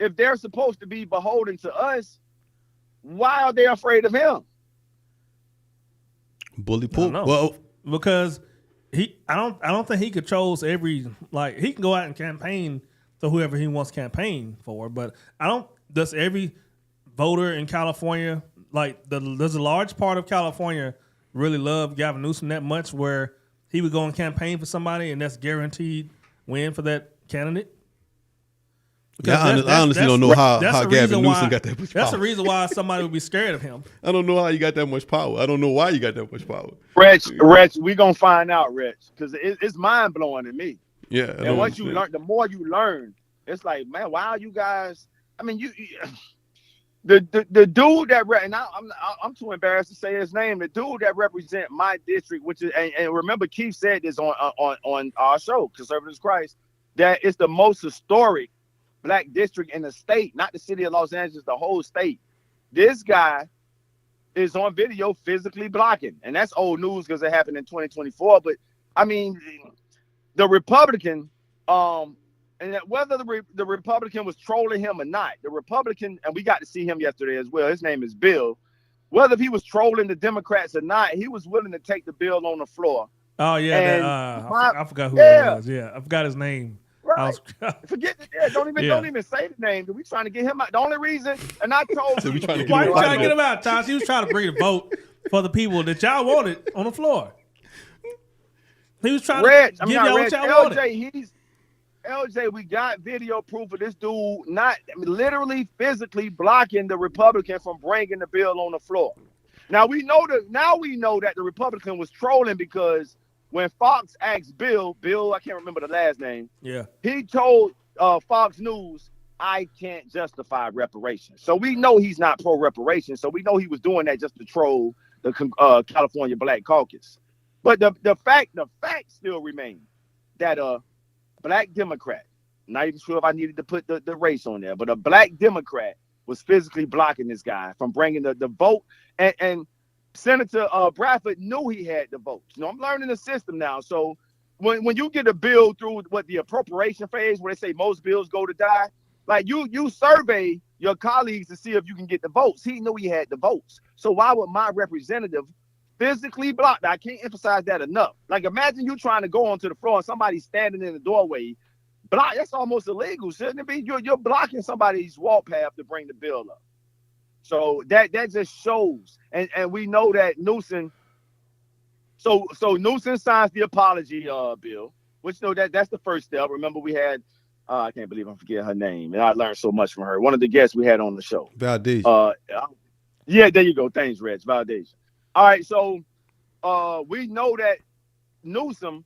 If they're supposed to be beholden to us, why are they afraid of him? Bully pool. Well, because I don't think he controls every, like, he can go out and campaign to whoever he wants to campaign for, but does every voter in California, like, does a large part of California really love Gavin Newsom that much where he would go and campaign for somebody and that's guaranteed win for that candidate? Yeah, I honestly don't know how Gavin Newsom got that much power. That's the reason why somebody would be scared of him. I don't know how you got that much power. I don't know why you got that much power. Rich, we gonna find out, Rich, because it's mind blowing to me. Yeah, and once you learn, the more you learn, it's like, man, why are you guys? I mean, the dude that and I'm too embarrassed to say his name. The dude that represent my district, which is and remember Keith said this on our show, Conservatives Christ, that it's the most historic Black district in the state, not the city of Los Angeles, the whole state. This guy is on video physically blocking, and that's old news because it happened in 2024. But I mean, the Republican, and whether the Republican was trolling him or not, the Republican, and we got to see him yesterday as well. His name is Bill. Whether he was trolling the Democrats or not, he was willing to take the bill on the floor. Oh yeah, I forgot who it was. Yeah, I forgot his name. Right. Forget it. Don't even say the name. We trying to get him out. The only reason, and I told you, why you trying to get him out, Tosh? He was trying to bring a vote for the people that y'all wanted on the floor. He was trying to give y'all what y'all wanted. LJ, we got video proof of this dude literally physically blocking the Republican from bringing the bill on the floor. Now we know that the Republican was trolling because when Fox asked Bill, I can't remember the last name. Yeah. He told Fox News, I can't justify reparations. So we know he's not pro reparations. So we know he was doing that just to troll the California Black Caucus. But the fact still remains that a Black Democrat, not even sure if I needed to put the race on there, but a Black Democrat was physically blocking this guy from bringing the vote. And Senator Bradford knew he had the votes. You know, I'm learning the system now. So when you get a bill through the appropriation phase, where they say most bills go to die, like you survey your colleagues to see if you can get the votes. He knew he had the votes. So why would my representative physically block that? I can't emphasize that enough. Like, imagine you trying to go onto the floor and somebody's standing in the doorway. Block, that's almost illegal, shouldn't it be? You're blocking somebody's walk path to bring the bill up. So that just shows, and we know that Newsom. So Newsom signs the apology bill, which that's the first step. Remember, we had I can't believe I forget her name, and I learned so much from her. One of the guests we had on the show, Valdeja. Yeah, there you go. Thanks, Reg. Valdeja. All right, so we know that Newsom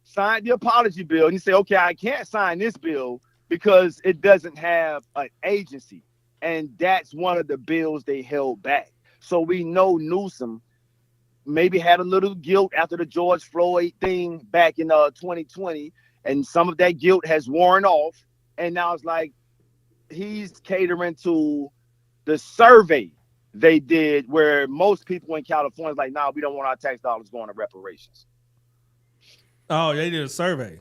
signed the apology bill, and he said, "Okay, I can't sign this bill because it doesn't have an agency." And that's one of the bills they held back. So we know Newsom maybe had a little guilt after the George Floyd thing back in 2020. And some of that guilt has worn off. And now it's like he's catering to the survey they did where most people in California is like, nah, we don't want our tax dollars going to reparations. Oh, they did a survey.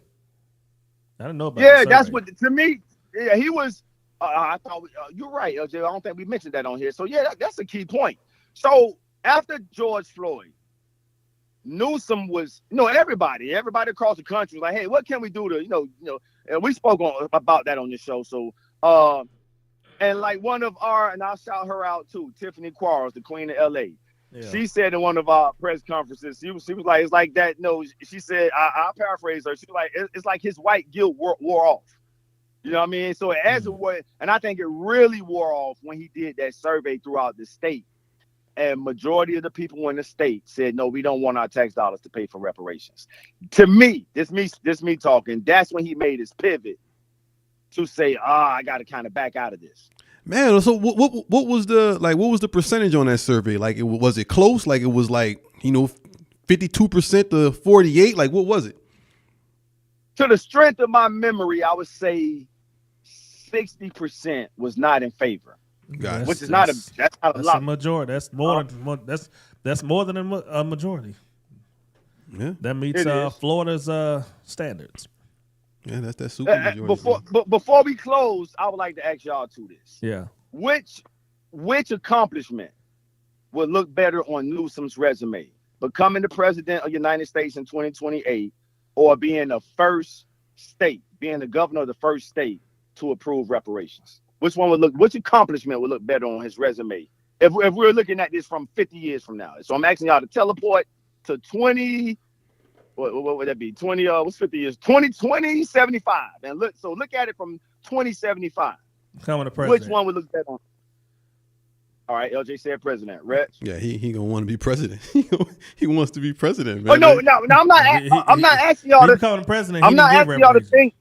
I didn't know about that. Yeah, that's what, to me, yeah, he was... I thought you're right, LJ. I don't think we mentioned that on here. So yeah, that's a key point. So after George Floyd, Newsom was, everybody across the country was like, hey, what can we do to, and we spoke about that on this show. So, and like one of and I'll shout her out too, Tiffany Quarles, the Queen of LA. Yeah. She said in one of our press conferences, she was like, it's like that. No, she said, I'll paraphrase her. She's like, it's like his white guilt wore off. You know what I mean? So as it was, and I think it really wore off when he did that survey throughout the state. And majority of the people in the state said, no, we don't want our tax dollars to pay for reparations. To me, this me talking, that's when he made his pivot to say, I got to kind of back out of this. Man, so what was the percentage on that survey? Like, was it close? Like, it was like, 52% to 48%? Like, what was it? To the strength of my memory, I would say 60% was not in favor, which is not a lot. A majority. That's more than a majority. Yeah, that meets Florida's standards. Yeah, that's super majority. Before we close, I would like to ask y'all this. Yeah, which accomplishment would look better on Newsom's resume? becoming the president of the United States in 2028, or being the first state, being the governor of the first state to approve reparations? Which accomplishment would look better on his resume if we're looking at this from 50 years from now? So I'm asking y'all to teleport to 20. What would that be? 20. What's 50 years? 2075. And look at it from 2075. Becoming the president. Which one would look better on? All right, LJ said president. Rich. Yeah, he gonna want to be president. He wants to be president, Oh man. no, I'm not. I'm not asking y'all to become the president. I'm not asking y'all to think.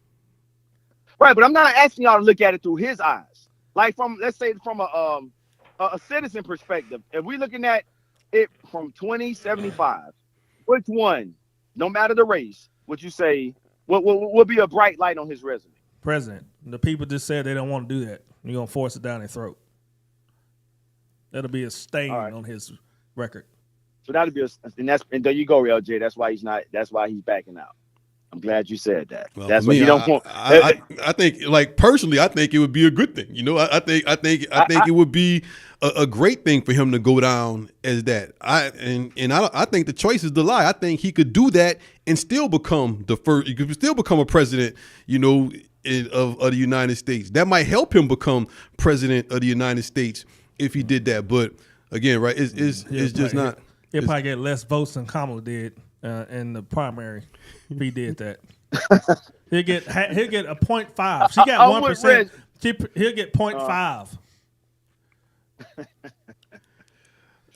Right, but I'm not asking y'all to look at it through his eyes. Like let's say from a citizen perspective. If we're looking at it from 2075, which one, no matter the race, would you say would be a bright light on his resume? President. The people just said they don't want to do that. You're gonna force it down their throat. That'll be a stain on his record. So that'll be and there you go, LJ. That's why he's backing out. I'm glad you said that. Well, that's what you don't want. I think, like, personally, I think it would be a good thing. You know, I think it would be a great thing for him to go down as that. I think the choice is the lie. I think he could do that and still become the first. He could still become a president. You know, of the United States. That might help him become president of the United States if he did that. But again, right, it's just not. He'll probably get less votes than Kamala did in the primary if he did that. he'll get a 0.5. She got 1%. He'll get 0.5.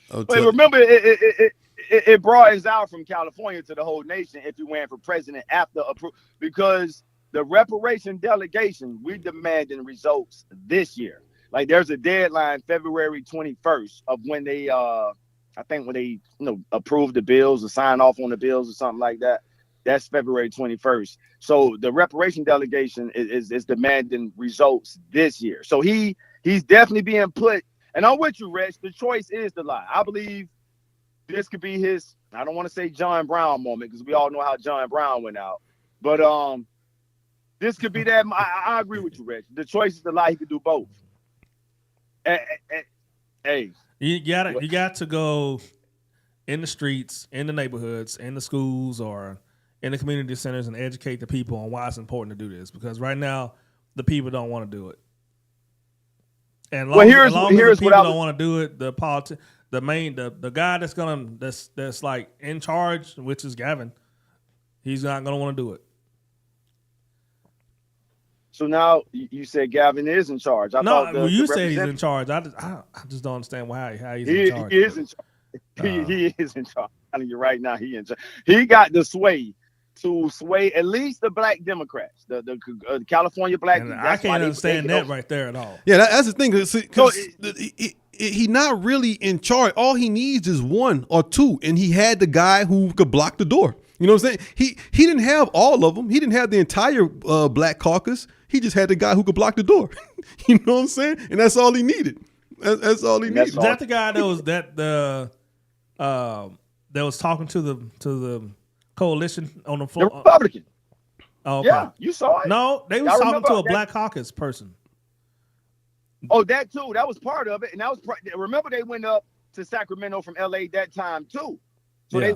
But remember, it broadens out from California to the whole nation if you ran for president after approval, because the reparation delegation, we demanding results this year. Like, there's a deadline, February 21st, of when they I think when they approve the bills or sign off on the bills or something like that. That's February 21st. So the reparation delegation is demanding results this year. So he's definitely being put. And I'm with you, Rich. The choice is the lie. I believe this could be his, I don't want to say John Brown moment, because we all know how John Brown went out. But this could be that. I agree with you, Rich. The choice is the lie. He could do both. Hey. You got to go in the streets, in the neighborhoods, in the schools, or in the community centers and educate the people on why it's important to do this. Because right now, the people don't want to do it. And as long as the people don't want to do it, the guy that's like in charge, which is Gavin, he's not going to want to do it. So now you said Gavin is in charge. You said he's in charge. I just don't understand how he's in charge. He is in charge. He is in charge. I'm telling you right now, he in charge. He got the sway to sway at least the black Democrats, the California black. I can't understand that right there at all. Yeah, that's the thing. He's not really in charge. All he needs is one or two, and he had the guy who could block the door. You know what I'm saying? He didn't have all of them. He didn't have the entire black caucus. He just had the guy who could block the door. You know what I'm saying? And that's all he needed. That's all he needed. Is that the guy that was talking to the coalition on the floor? The Republican. Oh, okay. Yeah, you saw it. No, they was talking to a Black Caucus person. Oh, that too. That was part of it, and that was remember they went up to Sacramento from LA that time too. So they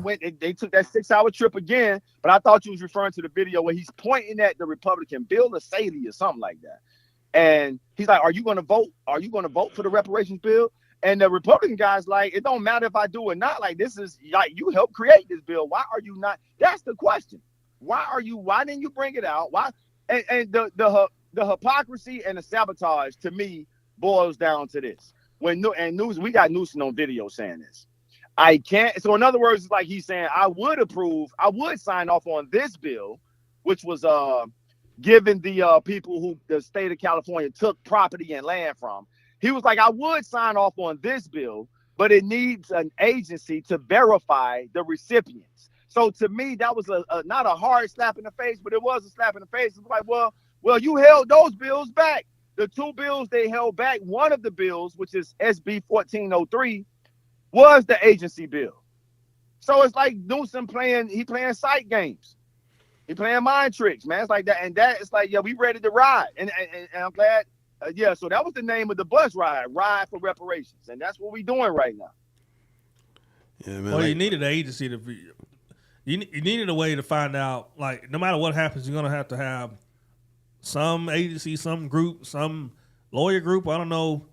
took that 6-hour trip again, but I thought you was referring to the video where he's pointing at the Republican Bill Lassaley or something like that. And he's like, are you going to vote? Are you going to vote for the reparations bill? And the Republican guy's like, it don't matter if I do or not. Like, this is like, you helped create this bill. Why are you not? That's the question. Why didn't you bring it out? Why? And the hypocrisy and the sabotage to me boils down to this. We got Newsom on video saying this. I can't. So in other words, it's like he's saying, I would sign off on this bill, which was giving the people who the state of California took property and land from. He was like, I would sign off on this bill, but it needs an agency to verify the recipients. So to me, that was not a hard slap in the face, but it was a slap in the face. It's like, well, you held those bills back. The two bills they held back, one of the bills, which is SB 1403, was the agency bill. So it's like Newsom playing sight games. He playing mind tricks, man. It's like that. And that it's like, yeah, we ready to ride. And I'm glad. So that was the name of the bus ride for reparations. And that's what we doing right now. Yeah, man. Well, like- you needed an agency to be. You needed a way to find out, like, no matter what happens, you're gonna have to have some agency, some group, some lawyer group, I don't know,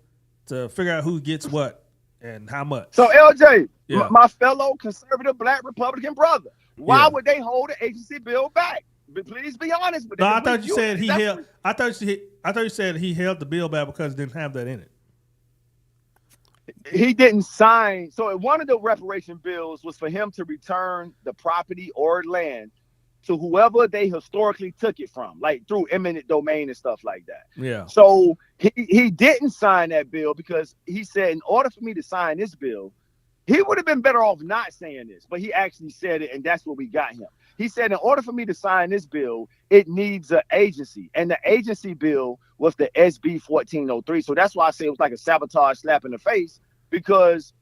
to figure out who gets what and how much. So LJ, Yeah. my fellow conservative Black Republican brother, why Yeah. would they hold the agency bill back? But please be honest with No, I me. thought you said he That's- held. I thought you said he held the bill back because it didn't have that in it. He didn't sign. So one of the reparation bills was for him to return the property or land to whoever they historically took it from, like through eminent domain and stuff like that. Yeah. So he didn't sign that bill because he said, in order for me to sign this bill, he would have been better off not saying this, but he actually said it, and that's what we got him. He said, in order for me to sign this bill, it needs an agency. And the agency bill was the SB 1403. So that's why I say it was like a sabotage slap in the face, because,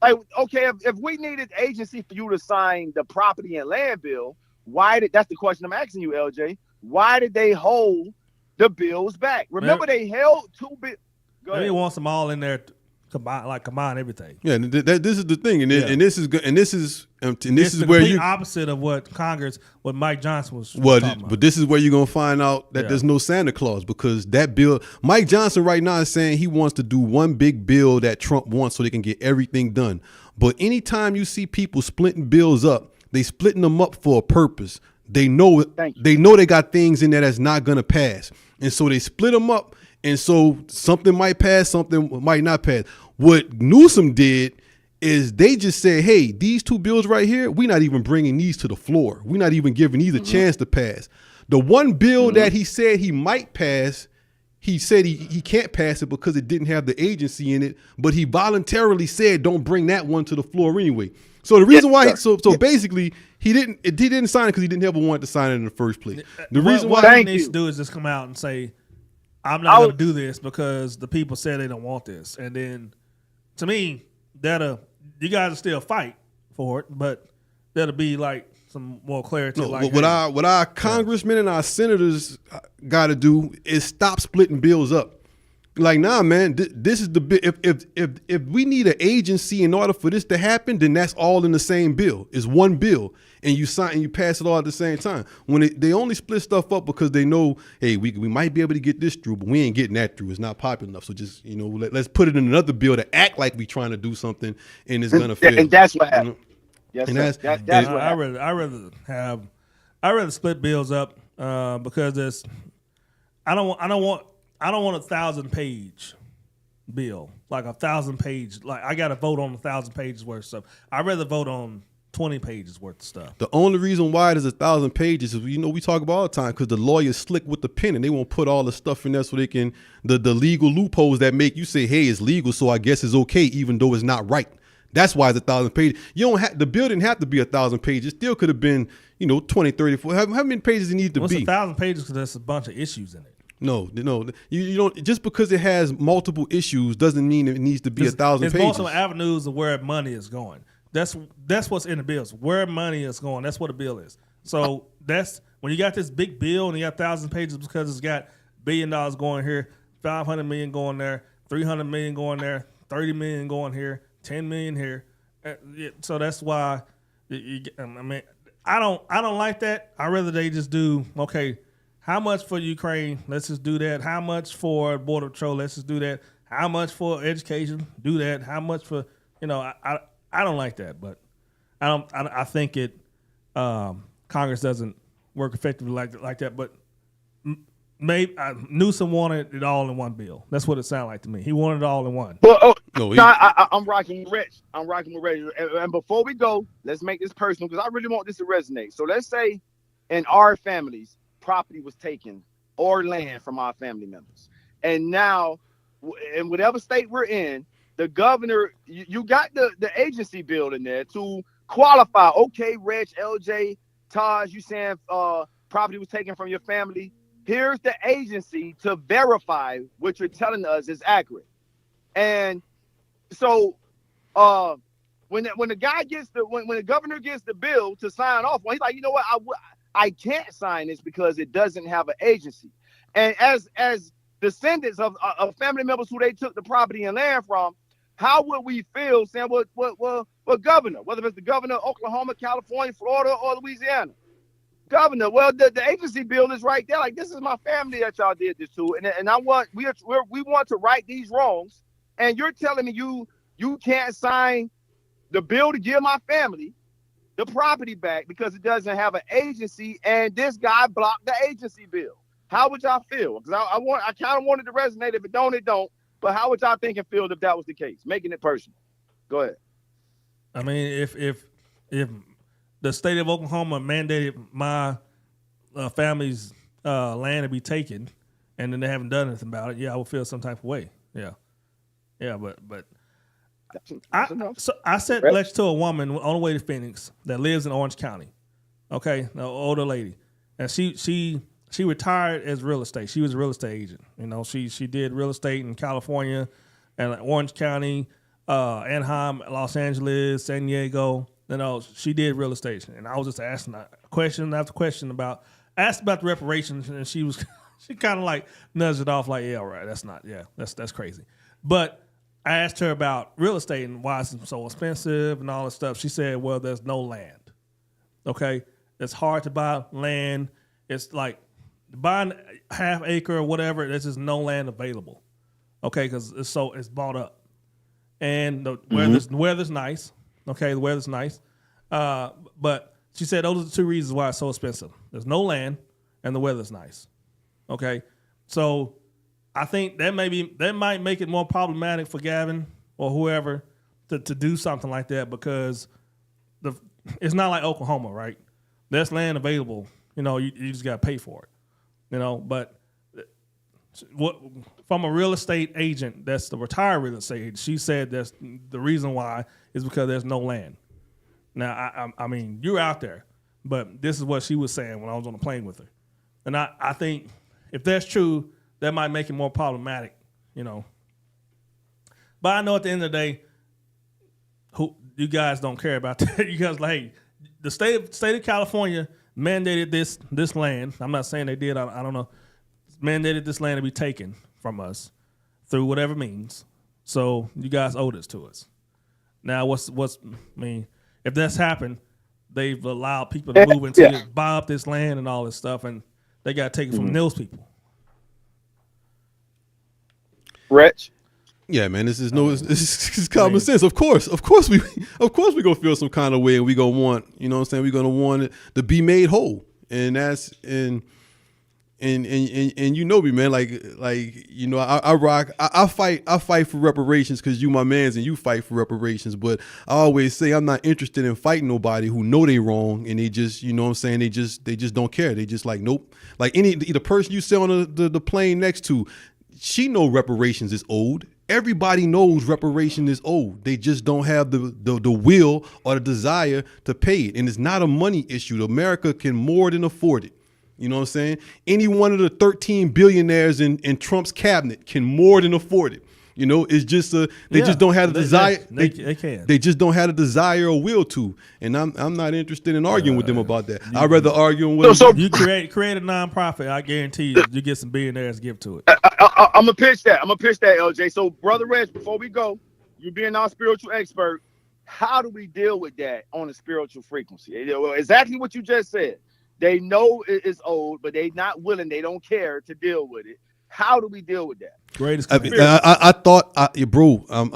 like, okay, if we needed agency for you to sign the property and land bill, that's the question I'm asking you, LJ. Why did they hold the bills back? Remember, they held two bills. Maybe he wants them all in there to combine everything. Yeah, this is the thing, and Yeah. this is It's the where complete you opposite of what Mike Johnson was Well, talking about. but this is where you're gonna find out that Yeah. there's no Santa Claus, because that bill, Mike Johnson right now is saying he wants to do one big bill that Trump wants so they can get everything done. But anytime you see people splitting bills up, they splitting them up for a purpose. They know they got things in there that's not gonna pass, and so they split them up. And so something might pass, something might not pass. What Newsom did is they just said, hey, these two bills right here, we're not even bringing these to the floor. We're not even giving these a chance to pass. The one bill that he said he might pass, he said he can't pass it because it didn't have the agency in it, but he voluntarily said don't bring that one to the floor anyway. So the reason why, basically, he didn't sign it because he didn't ever want to sign it in the first place. The reason what why he needs to do is just come out and say, I'm not going to do this because the people said they don't want this. And then, to me, you guys will still fight for it, but that'll be like some more clarity. No, like, what our congressmen and our senators got to do is stop splitting bills up. Like, nah, man, this is the bit. If we need an agency in order for this to happen, then that's all in the same bill. It's one bill, and you sign and you pass it all at the same time. When they only split stuff up because they know, hey, we might be able to get this through, but we ain't getting that through. It's not popular enough. So just let's put it in another bill to act like we trying to do something, and it's gonna fail. And that's what happened. Yes, and sir. That's what happened. I rather split bills up because I don't want a 1,000-page bill, like 1,000-page. Like, I got to vote on 1,000 pages worth of stuff. I'd rather vote on 20 pages worth of stuff. The only reason why there's 1,000 pages is, we talk about all the time, because the lawyers slick with the pen and they won't put all the stuff in there so they can, the legal loopholes that make you say, hey, it's legal, so I guess it's okay, even though it's not right. That's why it's 1,000 pages. The bill didn't have to be 1,000 pages. It still could have been, 20, 30, 40. How many pages it need to be? It's 1,000 pages because there's a bunch of issues in it. No, you don't. Just because it has multiple issues doesn't mean it needs to be 1,000 pages. There's multiple avenues of where money is going. That's what's in the bills. Where money is going. That's what a bill is. So that's when you got this big bill and you got 1,000 pages because it's got $1 billion going here, $500 million going there, $300 million going there, $30 million going here, $10 million here. So that's why. I don't like that. I rather they just do okay. How much for Ukraine? Let's just do that. How much for Border Patrol? Let's just do that. How much for education? Do that. How much for I don't like that, but I think it Congress doesn't work effectively like that. But maybe Newsom wanted it all in one bill. That's what it sounded like to me. He wanted it all in one. Well, I'm rocking with Rich. And before we go, let's make this personal because I really want this to resonate. So let's say in our families, property was taken or land from our family members. And now, in whatever state we're in, the governor, you got the agency bill in there to qualify. Okay, Reg, LJ, Taj, you saying property was taken from your family. Here's the agency to verify what you're telling us is accurate. And so when the guy gets when the governor gets the bill to sign off, he's like, you know what, I can't sign this because it doesn't have an agency. And as descendants of family members who they took the property and land from, how would we feel saying, well, Well, governor, whether it's the governor of Oklahoma, California, Florida, or Louisiana. Governor, well, the agency bill is right there. Like, this is my family that y'all did this to, and I want we want to right these wrongs. And you're telling me you can't sign the bill to give my family the property back because it doesn't have an agency, and this guy blocked the agency bill. How would y'all feel? Because I kind of wanted to resonate. If it don't, it don't. But how would y'all think and feel if that was the case? Making it personal. Go ahead. I mean, if the state of Oklahoma mandated my family's land to be taken, and then they haven't done anything about it, I would feel some type of way. Yeah, but I sat next to a woman on the way to Phoenix that lives in Orange County. Okay, an older lady, and she retired as real estate. She was a real estate agent. You know, she did real estate in California and Orange County, Anaheim, Los Angeles, San Diego. You know, she did real estate, and I was just asking question after question about the reparations, and she kind of like nudged it off, like, yeah, right, that's crazy. But I asked her about real estate and why it's so expensive and all this stuff. She said, well, there's no land. Okay, it's hard to buy land. It's like buying half acre or whatever. There's just no land available. Okay, because it's bought up, and the weather's nice. Okay, the weather's nice. But she said those are the two reasons why it's so expensive. There's no land and the weather's nice. Okay. So I think that might make it more problematic for Gavin or whoever to do something like that, because it's not like Oklahoma, right? There's land available. You know, you just got to pay for it. You know, but from a real estate agent, that's the retired real estate agent, she said that's the reason why is because there's no land. Now, I mean, you're out there, but this is what she was saying when I was on the plane with her. And I think if that's true, that might make it more problematic, you know. But I know at the end of the day, you guys don't care about that. You guys like, hey, the state of California mandated this land. I'm not saying they did. I don't know. Mandated this land to be taken from us through whatever means. So you guys owe this to us. Now, if that's happened, they've allowed people to move into it, buy up this land and all this stuff, and they got to take it from those people. Rich. Yeah, man, this is common sense. Of course we gonna feel some kind of way, and we gonna want, you know what I'm saying, we're gonna want it to be made whole, and that's and you know me, man, like you know, I fight for reparations because you my mans and you fight for reparations, but I always say I'm not interested in fighting nobody who know they wrong and they just, you know what I'm saying, they just don't care. They just like, nope. Like the person you sit on the plane next to, she know reparations is owed. Everybody knows reparation is owed. They just don't have the will or the desire to pay it. And it's not a money issue. America can more than afford it. You know what I'm saying? Any one of the 13 billionaires in Trump's cabinet can more than afford it. You know, it's just they just don't have the desire. They can. They just don't have the desire or will to. And I'm not interested in arguing with them about that. I'd rather argue with them. You create a nonprofit. I guarantee you get some billionaires to give to it. I'm gonna pitch that. LJ. So, Brother Reg, before we go, you being our spiritual expert, how do we deal with that on a spiritual frequency? Exactly what you just said. They know it's old, but they not willing. They don't care to deal with it. How do we deal with that? Greatest. I thought, bro, I'm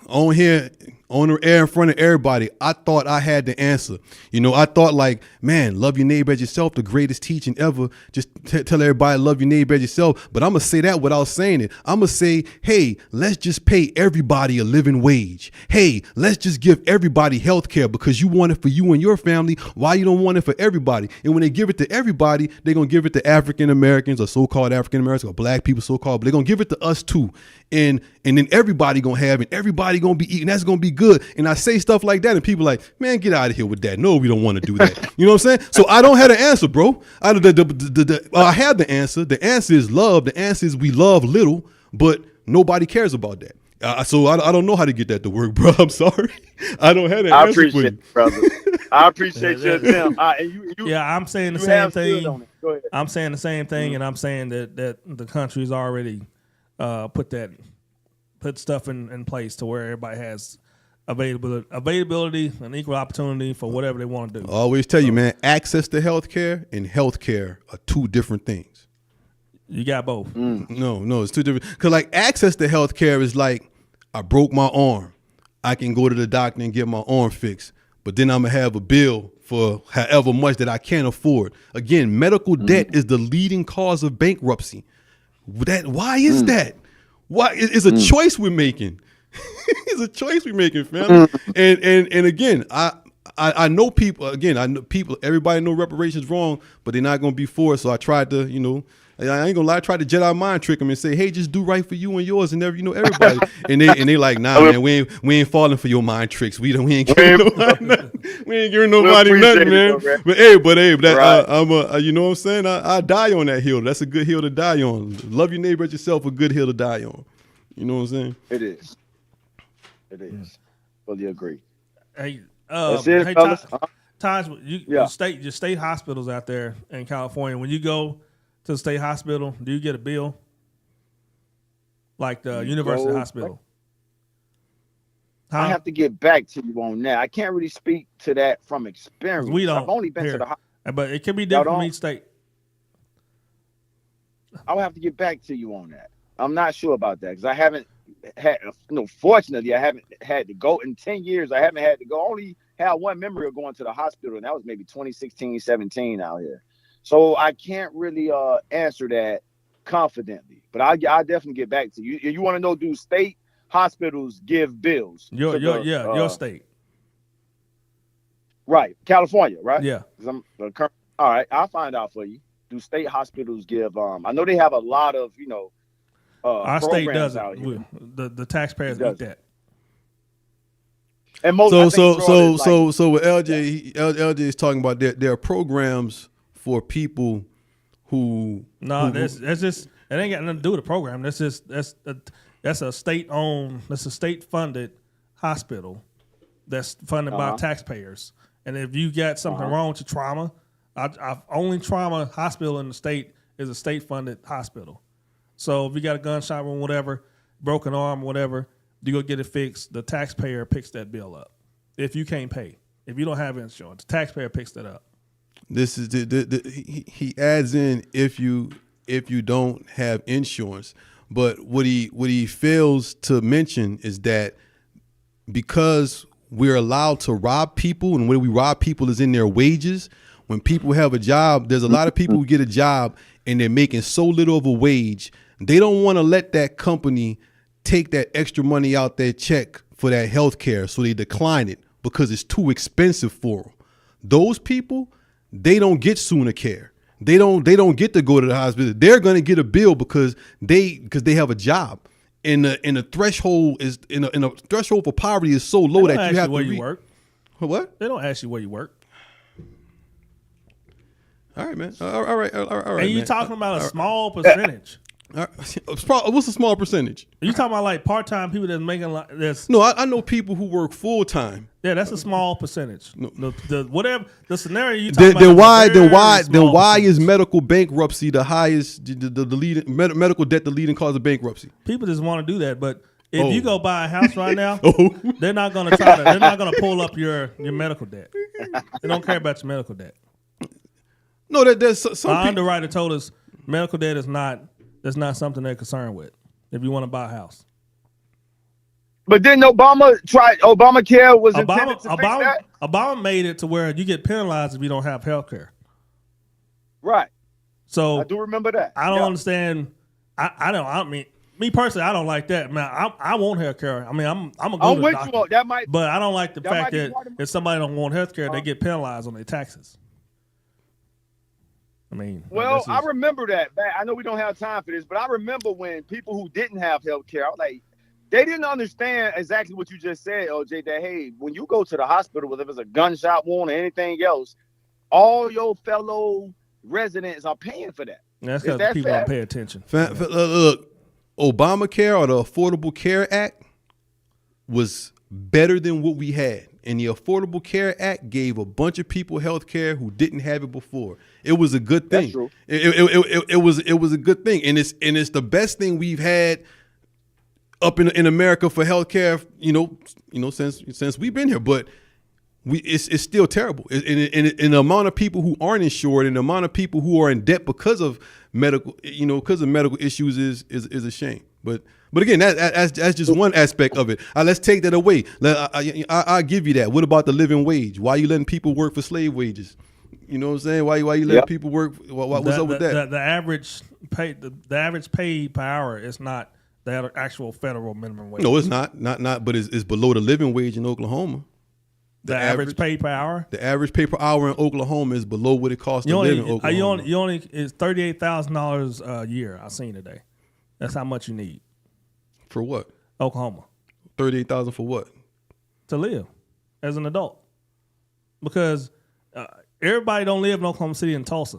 on here on the air in front of everybody. I thought I had the answer. You know, I thought like, man, love your neighbor as yourself, the greatest teaching ever. Just tell everybody love your neighbor as yourself. But I'm gonna say that without saying it. I'm gonna say, hey, let's just pay everybody a living wage. Hey, let's just give everybody health care because you want it for you and your family. Why you don't want it for everybody? And when they give it to everybody, they're gonna give it to African Americans or so-called African Americans or black people, so-called, but they're gonna give it to us too. And then everybody gonna have it, everybody gonna be eating. That's gonna be good. And I say stuff like that, and people like, man, get out of here with that. No, we don't want to do that. You know what I'm saying? So I don't have the answer, bro. I have the answer. The answer is love. The answer is we love little, but nobody cares about that. So I don't know how to get that to work, bro. I'm sorry. I don't have that answer. I appreciate it, brother. I appreciate you, Tim. I'm saying the same thing. I'm saying the same thing, and I'm saying that the country's already put stuff in place to where everybody has availability and equal opportunity for whatever they want to do. I always tell you, man, access to healthcare and healthcare are two different things. You got both. No, it's two different. Because like access to healthcare is like, I broke my arm. I can go to the doctor and get my arm fixed, but then I'm gonna have a bill for however much that I can't afford. Again, medical debt is the leading cause of bankruptcy. Why is that? Why? It's a choice we're making. It's a choice we're making, family. And again, I know people. Again, I know people. Everybody know reparations wrong, but they're not gonna be for it. So I tried to, I ain't gonna lie. I tried to Jedi mind trick them and say, "Hey, just do right for you and yours and everybody." and they like, "Nah, man, we ain't falling for your mind tricks. We ain't giving nobody nothing, man." But Abe, that right. You know what I'm saying? I die on that hill. That's a good hill to die on. Love your neighbor as yourself. A good hill to die on. You know what I'm saying? It is. Fully agree. Hey, hey, Taj, your state hospitals out there in California. When you go to the state hospital, do you get a bill like the university hospital? I have to get back to you on that. I can't really speak to that from experience. We don't. I've only been to the hospital, but it can be different from each state. I'll have to get back to you on that. I'm not sure about that because I haven't had. Fortunately, I haven't had to go in 10 years. I haven't had to go. I only had one memory of going to the hospital, and that was maybe 2016, 17 out here. So I can't really answer that confidently, but I'll definitely get back to you. You want to know, do state hospitals give bills? Your state. Right. California, right? Yeah. All right, I'll find out for you. Do state hospitals give, I know they have a lot of, our state doesn't. Out here. The taxpayers eat that. And most so with LJ is talking about there are programs for people who that's just it ain't got nothing to do with the program. That's a state owned, that's a state funded hospital that's funded by taxpayers. And if you got something wrong with your trauma, our only trauma hospital in the state is a state funded hospital. So if you got a gunshot wound, whatever, broken arm, whatever, you go get it fixed. The taxpayer picks that bill up. If you can't pay, if you don't have insurance, the taxpayer picks that up. This is he adds in if you don't have insurance, but what he fails to mention is that because we're allowed to rob people, and when we rob people is in their wages. When people have a job, there's a lot of people who get a job and they're making so little of a wage, they don't want to let that company take that extra money out their check for that health care, so they decline it because it's too expensive for them. Those people, they don't get Sooner Care. They don't get to go to the hospital. They're going to get a bill because they have a job. And the threshold is in a threshold for poverty is so low that you have to where you work. What? They don't ask you where you work. All right, man. All right. And you talking about a small percentage. What's a small percentage? You talking about like part-time people that's making like this? No, I know people who work full-time. Yeah, that's a small percentage. No. Whatever the scenario you talking about. Then why is medical bankruptcy the highest, the leading medical debt the leading cause of bankruptcy? People just want to do that, but if you go buy a house right now, they're not going to pull up your medical debt. They don't care about your medical debt. No, there's some our underwriter told us medical debt is not something they're concerned with if you want to buy a house. But didn't Obamacare was intended to fix that? Obama made it to where you get penalized if you don't have health care. Right. So I do remember that. I don't understand. I mean, me personally, I don't like that. Man, I want health care. I mean, I'm gonna go to the doctor. But I don't like the fact that if somebody don't want health care, they get penalized on their taxes. I mean, well, I remember that. I know we don't have time for this, but I remember when people who didn't have health care, I was like, they didn't understand exactly what you just said, OJ, that, hey, when you go to the hospital, whether it's a gunshot wound or anything else, all your fellow residents are paying for that. That's because people don't pay attention. Look, Obamacare or the Affordable Care Act was better than what we had. And the Affordable Care Act gave a bunch of people health care who didn't have it before. It was a good thing. That's true. It was a good thing. And it's the best thing we've had up in America for healthcare, since we've been here, but it's still terrible. And the amount of people who aren't insured and the amount of people who are in debt because of medical issues is a shame. But again, that's just one aspect of it. Let's take that away. I'll give you that. What about the living wage? Why are you letting people work for slave wages? You know what I'm saying? Why you letting people work? What's up with that? The average pay per hour is not the actual federal minimum wage. No, it's not. But it's below the living wage in Oklahoma. The average pay per hour? The average pay per hour in Oklahoma is below what it costs to live in Oklahoma. You only it's $38,000 a year. I seen today. That's how much you need. For what? Oklahoma. $38,000 for what? To live as an adult. Because everybody don't live in Oklahoma City and Tulsa.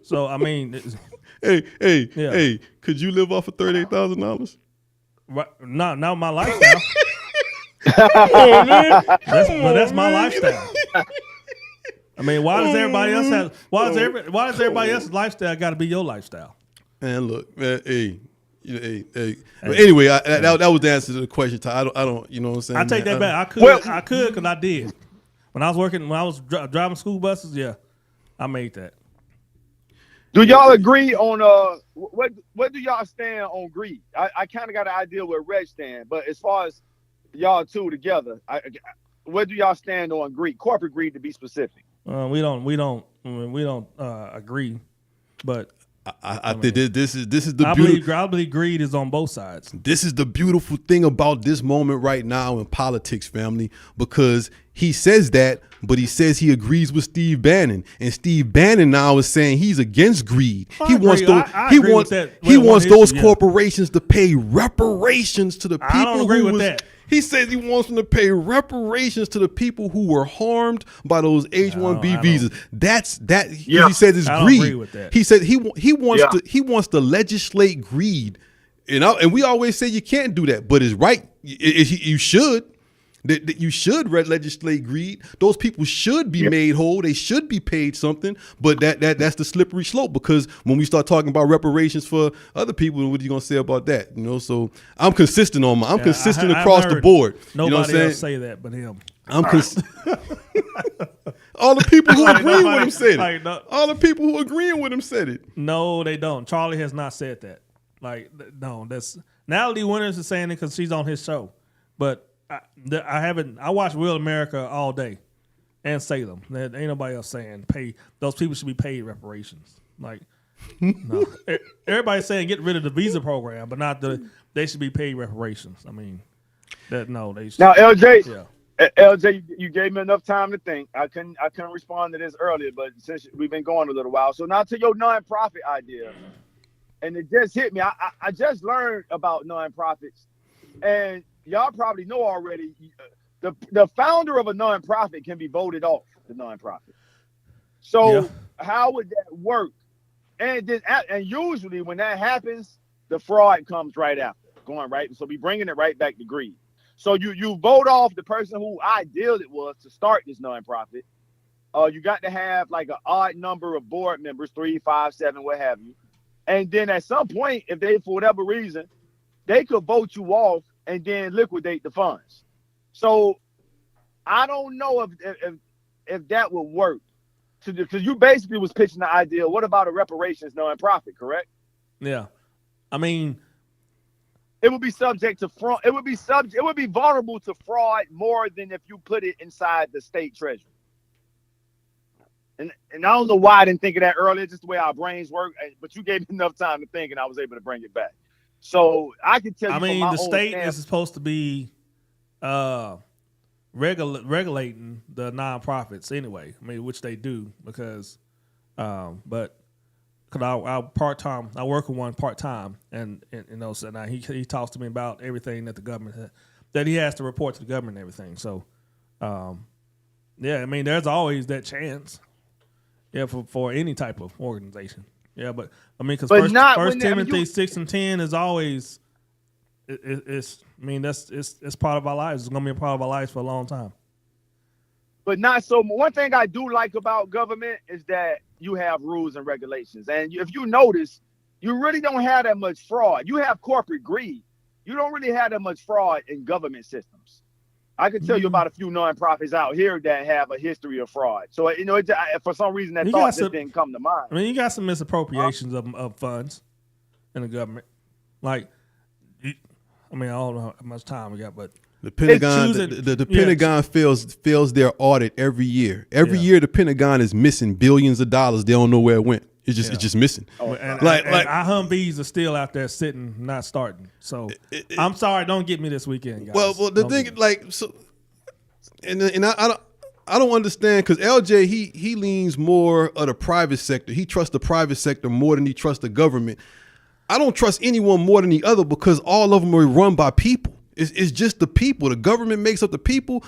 So I mean, hey, could you live off of $38,000? Right, not my lifestyle. That's my lifestyle. I mean, why does everybody else have? Why does everybody else's lifestyle got to be your lifestyle? And look, man, hey. But anyway, that was the answer to the question. I don't, you know what I'm saying? I take that back. I could because I did. When I was driving school buses, yeah, I made that. Do y'all agree on what do y'all stand on greed? I kind of got an idea where Reg stand, but as far as y'all two together, where do y'all stand on greed? Corporate greed, to be specific. We don't agree, but I think this is the I believe greed is on both sides. This is the beautiful thing about this moment right now in politics, family, because he says that, but he says he agrees with Steve Bannon, and Steve Bannon now is saying he's against greed. He wants those corporations to pay reparations to the people. I don't agree with that. He says he wants them to pay reparations to the people who were harmed by those H-1B visas. He says it's greed. I don't agree with that. He said he wants to legislate greed, and we always say you can't do that, but it's right. You should. That you should legislate greed. Those people should be made whole. They should be paid something. But that's the slippery slope, because when we start talking about reparations for other people, what are you gonna say about that? So I'm consistent consistent across the board. Nobody else say that but him. All the people who agree with him said it. All the people who agreeing with him said it. No, they don't. Charlie has not said that. No, that's Natalie Winters is saying it because she's on his show, but. I watch Real America all day and Salem. There ain't nobody else saying those people should be paid reparations. No. Everybody's saying get rid of the visa program, but not they should be paid reparations. I mean, they should. Now, LJ, you gave me enough time to think. I couldn't respond to this earlier, but since we've been going a little while, so now to your nonprofit idea, and it just hit me. I just learned about nonprofits, and y'all probably know already, the founder of a nonprofit can be voted off the nonprofit. So how would that work? And usually when that happens, the fraud comes right after, going right. So we bringing it right back to greed. So you vote off the person who ideal it was to start this nonprofit. You got to have like an odd number of board members, 3, 5, 7, what have you. And then at some point, if they, for whatever reason, they could vote you off and then liquidate the funds. So I don't know if that would work, because you basically was pitching the idea. What about a reparations nonprofit? Correct? Yeah, I mean, it would be subject to fraud. It would be vulnerable to fraud more than if you put it inside the state treasury. And I don't know why I didn't think of that earlier. Just the way our brains work. But you gave me enough time to think, and I was able to bring it back. So I can tell you. I mean, the state is supposed to be regulating the nonprofits anyway. I mean, which they do because, but because I work with one part time, and so now he talks to me about everything that the government that he has to report to the government and everything. So, I mean, there's always that chance, for any type of organization. Yeah, but I mean, because First Timothy 6:10 is always, it's part of our lives. It's going to be a part of our lives for a long time. But not so. One thing I do like about government is that you have rules and regulations. And if you notice, you really don't have that much fraud. You have corporate greed. You don't really have that much fraud in government systems. I could tell you about a few nonprofits out here that have a history of fraud. So, for some reason, that thought just didn't come to mind. I mean, you got some misappropriations of funds in the government. Like, I don't know how much time we got, but the Pentagon, the Pentagon fails their audit every year. Every year, the Pentagon is missing billions of dollars. They don't know where it went. It's just missing. And our Humvees are still out there sitting, not starting. So I'm sorry, don't get me this weekend, guys. Well, the thing, I don't understand because LJ he leans more of the private sector. He trusts the private sector more than he trusts the government. I don't trust anyone more than the other because all of them are run by people. It's just the people. The government makes up the people.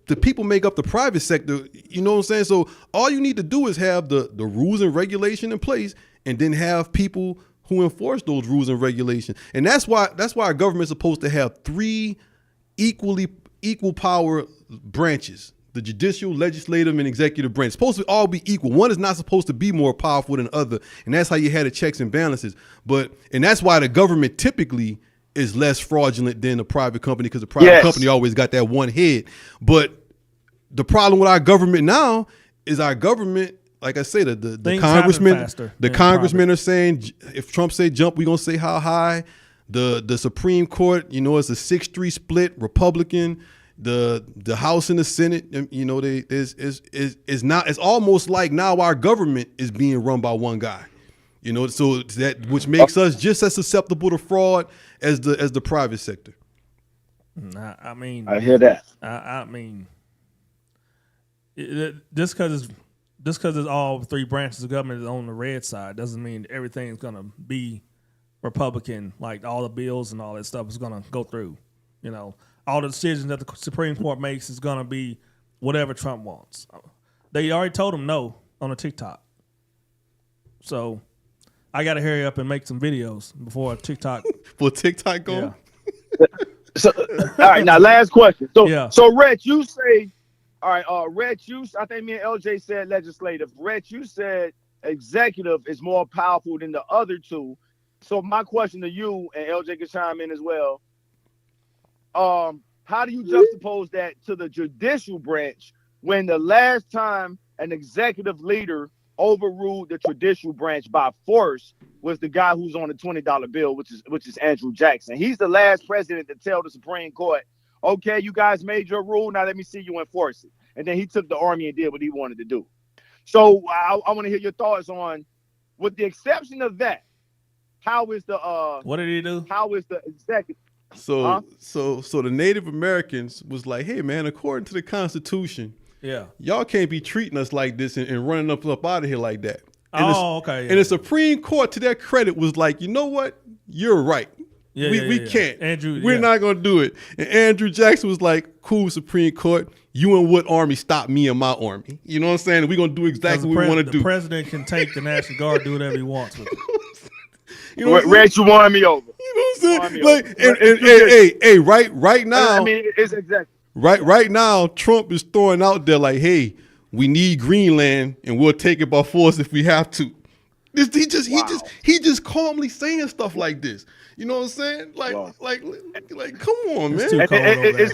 The people make up the private sector. You know what I'm saying? So all you need to do is have the rules and regulation in place, and then have people who enforce those rules and regulations. And that's why our government's supposed to have 3 equal power branches: the judicial, legislative, and executive branch. It's supposed to all be equal. One is not supposed to be more powerful than the other, and that's how you had the checks and balances. And that's why the government typically is less fraudulent than a private company, because the private company always got that one head. But the problem with our government now is our government, like I say, the congressmen are saying, if Trump say jump, we're gonna say how high. The Supreme Court, it's a 6-3 split, Republican. The House and the Senate, it's almost like now our government is being run by one guy. So that which makes us just as susceptible to fraud as the private sector. I mean, I hear that. I mean, just because it's all 3 branches of government on the red side doesn't mean everything's gonna be Republican. Like all the bills and all that stuff is gonna go through. All the decisions that the Supreme Court makes is gonna be whatever Trump wants. They already told him no on the TikTok. So I got to hurry up and make some videos before TikTok. For TikTok going? Yeah. So, all right, now last question. So Rhett, you say, all right, Rhett, I think me and LJ said legislative. Rhett, you said executive is more powerful than the other 2. So my question to you, and LJ can chime in as well. How do you juxtapose that to the judicial branch when the last time an executive leader overruled the judicial branch by force was the guy who's on the $20 bill, which is Andrew Jackson? He's the last president to tell the Supreme Court, okay, you guys made your rule, now let me see you enforce it. And then he took the army and did what he wanted to do. So I want to hear your thoughts on, with the exception of that, how is the what did he do? How is the executive? So the Native Americans was like, hey man, according to the Constitution, y'all can't be treating us like this and running up out of here like that. And okay. And the Supreme Court, to their credit, was like, you know what? You're right. We can't. We're not going to do it. And Andrew Jackson was like, cool, Supreme Court. You and what army stop me and my army? You know what I'm saying? We're going to do exactly what we want to do. The president can take the National Guard, do whatever he wants with it. You know, Rhett, you won me over. You know what I'm saying? Like, hey, right now. I mean, it's exactly. Right now, Trump is throwing out there like, hey, we need Greenland and we'll take it by force if we have to. He just calmly saying stuff like this. You know what I'm saying? Like, come on, man. It's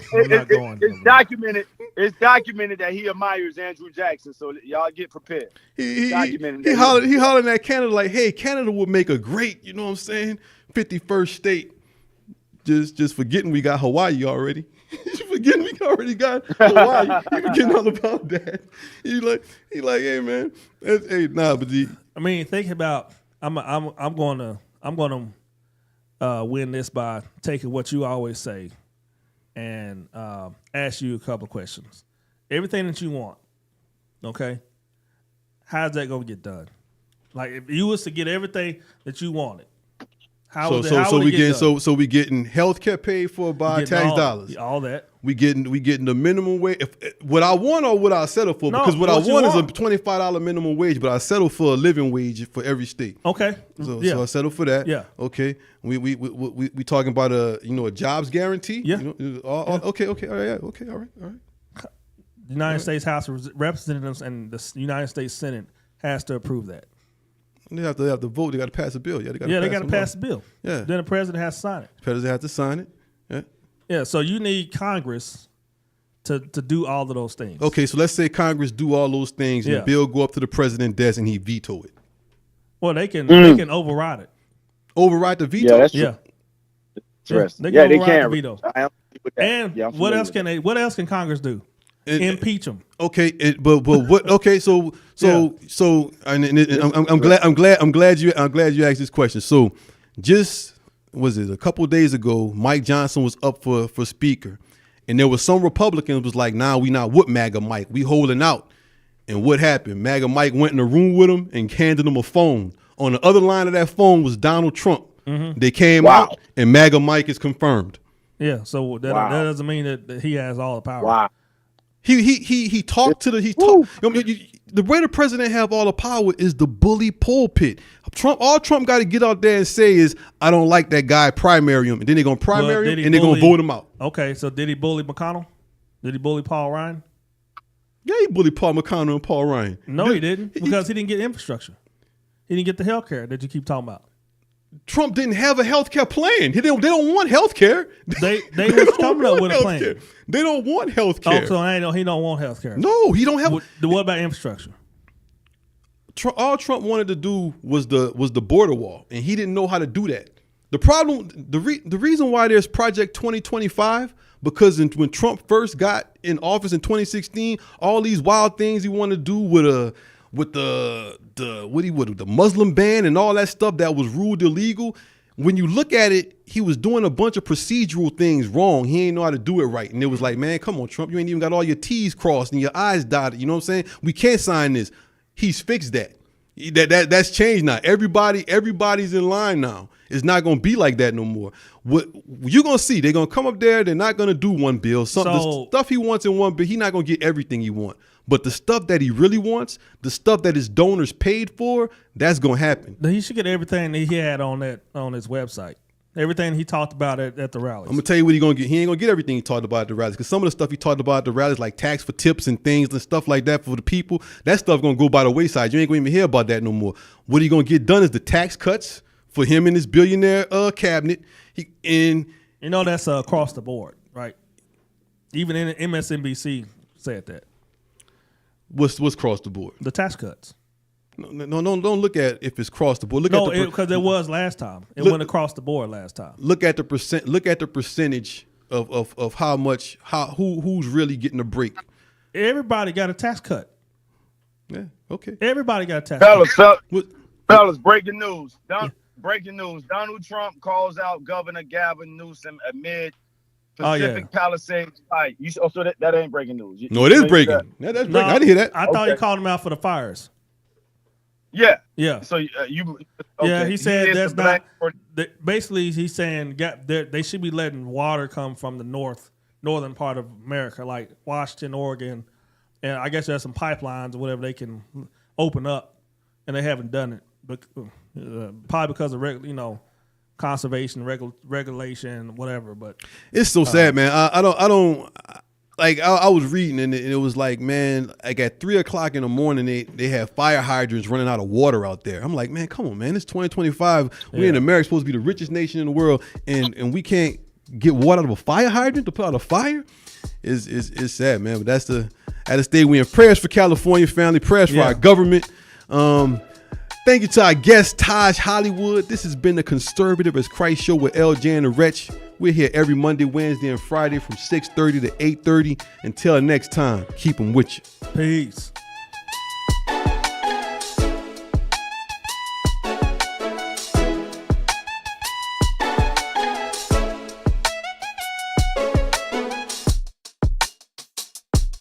documented. It's documented that he admires Andrew Jackson. So y'all get prepared. He hollering at Canada like, hey, Canada would make a great, you know what I'm saying, 51st state. Just forgetting we got Hawaii already. Forgetting we already got Hawaii. He forgetting all about that. He like, hey man, I mean, think about. I'm going to win this by taking what you always say and ask you a couple of questions. Everything that you want, okay? How's that going to get done? Like if you was to get everything that you wanted, how we getting healthcare paid for by tax dollars? All that. We getting the minimum wage. What I want or what I settle for? Because what I want is a $25 minimum wage, but I settle for a living wage for every state. Okay. So I settle for that. Yeah. Okay. We talking about a jobs guarantee. Yeah. Okay. All right. Okay. All right. The United States House of Representatives and the United States Senate has to approve that. They have to vote. They got to pass a bill. Yeah, they got to pass the bill. Yeah. Then the president has to sign it. The president has to sign it. Yeah. Yeah, so you need Congress to do all of those things. Okay, so let's say Congress do all those things and the bill go up to the president's desk and he veto it. Well, they can override it. Override the veto? Yeah, that's true. Yeah. Interesting. They Yeah, they override can. the veto. I am with that. And Yeah, I'm what familiar else with can that. what else can Congress do? Impeach them. Okay, but what? Okay, so I'm glad you asked this question. So, just was it a couple of days ago? Mike Johnson was up for speaker, and there was some Republicans was like, "Nah, we not with MAGA Mike. We holding out." And what happened? MAGA Mike went in the room with him and handed him a phone. On the other line of that phone was Donald Trump. Mm-hmm. They came out, and MAGA Mike is confirmed. Yeah, so that doesn't mean that he has all the power. Wow. He talked to the the way the president have all the power is the bully pulpit. All Trump got to get out there and say is, I don't like that guy, primary him, and then they're gonna primary him and they're gonna vote him out. Okay, so did he bully McConnell? Did he bully Paul Ryan? Yeah, he bullied Paul McConnell and Paul Ryan. No, he didn't, because he didn't get infrastructure. He didn't get the health care that you keep talking about. Trump didn't have a health care plan. They don't want health care. They was coming up with a plan. Care. They don't want health care. Oh, so he don't want health care. No, he don't have. What about infrastructure? All Trump wanted to do was the border wall, and he didn't know how to do that. The problem, the reason why there's Project 2025, because when Trump first got in office in 2016, all these wild things he wanted to do with the Muslim ban and all that stuff that was ruled illegal. When you look at it, he was doing a bunch of procedural things wrong. He ain't know how to do it right. And it was like, man, come on, Trump, you ain't even got all your T's crossed and your I's dotted. You know what I'm saying? We can't sign this. He's fixed that. That's changed now. Everybody's in line now. It's not going to be like that no more. What you're going to see, they're going to come up there. They're not going to do one bill. The stuff he wants in one bill, he's not going to get everything he wants. But the stuff that he really wants, the stuff that his donors paid for, that's going to happen. He should get everything that he had on his website. Everything he talked about at the rallies. I'm going to tell you what he's going to get. He ain't going to get everything he talked about at the rallies, because some of the stuff he talked about at the rallies, like tax for tips and things and stuff like that for the people, that stuff going to go by the wayside. You ain't going to even hear about that no more. What he going to get done is the tax cuts for him and his billionaire cabinet. That's across the board, right? Even in MSNBC said that. What's cross the board? The tax cuts. No, don't look at if it's cross the board. Because it was last time. It went across the board last time. Look at the percent. Look at the percentage of how much who's really getting a break. Everybody got a tax cut. Yeah. Okay. Everybody got a tax cut. Fellas, breaking news. Breaking news. Donald Trump calls out Governor Gavin Newsom amid Pacific Palisades fight. So that ain't breaking news. No, it is breaking. That's breaking. I didn't hear that. I thought he called him out for the fires. Yeah. Yeah. So you. Okay. Yeah, he said that's not. Basically, he's saying they should be letting water come from the northern part of America, like Washington, Oregon, and I guess there's some pipelines or whatever they can open up, and they haven't done it, but probably because of conservation, regulation, whatever. But it's so sad, man. I don't like. I was reading and it was like, man, like at 3:00 in the morning, they have fire hydrants running out of water out there. I'm like, man, come on, man. It's 2025. We in America supposed to be the richest nation in the world, and we can't get water out of a fire hydrant to put out a fire. It's sad, man. But that's the at the state we in. Prayers for California family. Prayers for our government. Thank you to our guest, Taj Hollywood. This has been the Conservative as Christ Show with LJ and the Wretch. We're here every Monday, Wednesday, and Friday from 6:30 to 8:30. Until next time, keep them with you. Peace.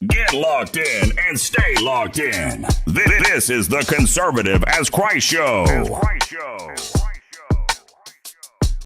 Get locked in and stay locked in. This is the Conservative as Christ Show.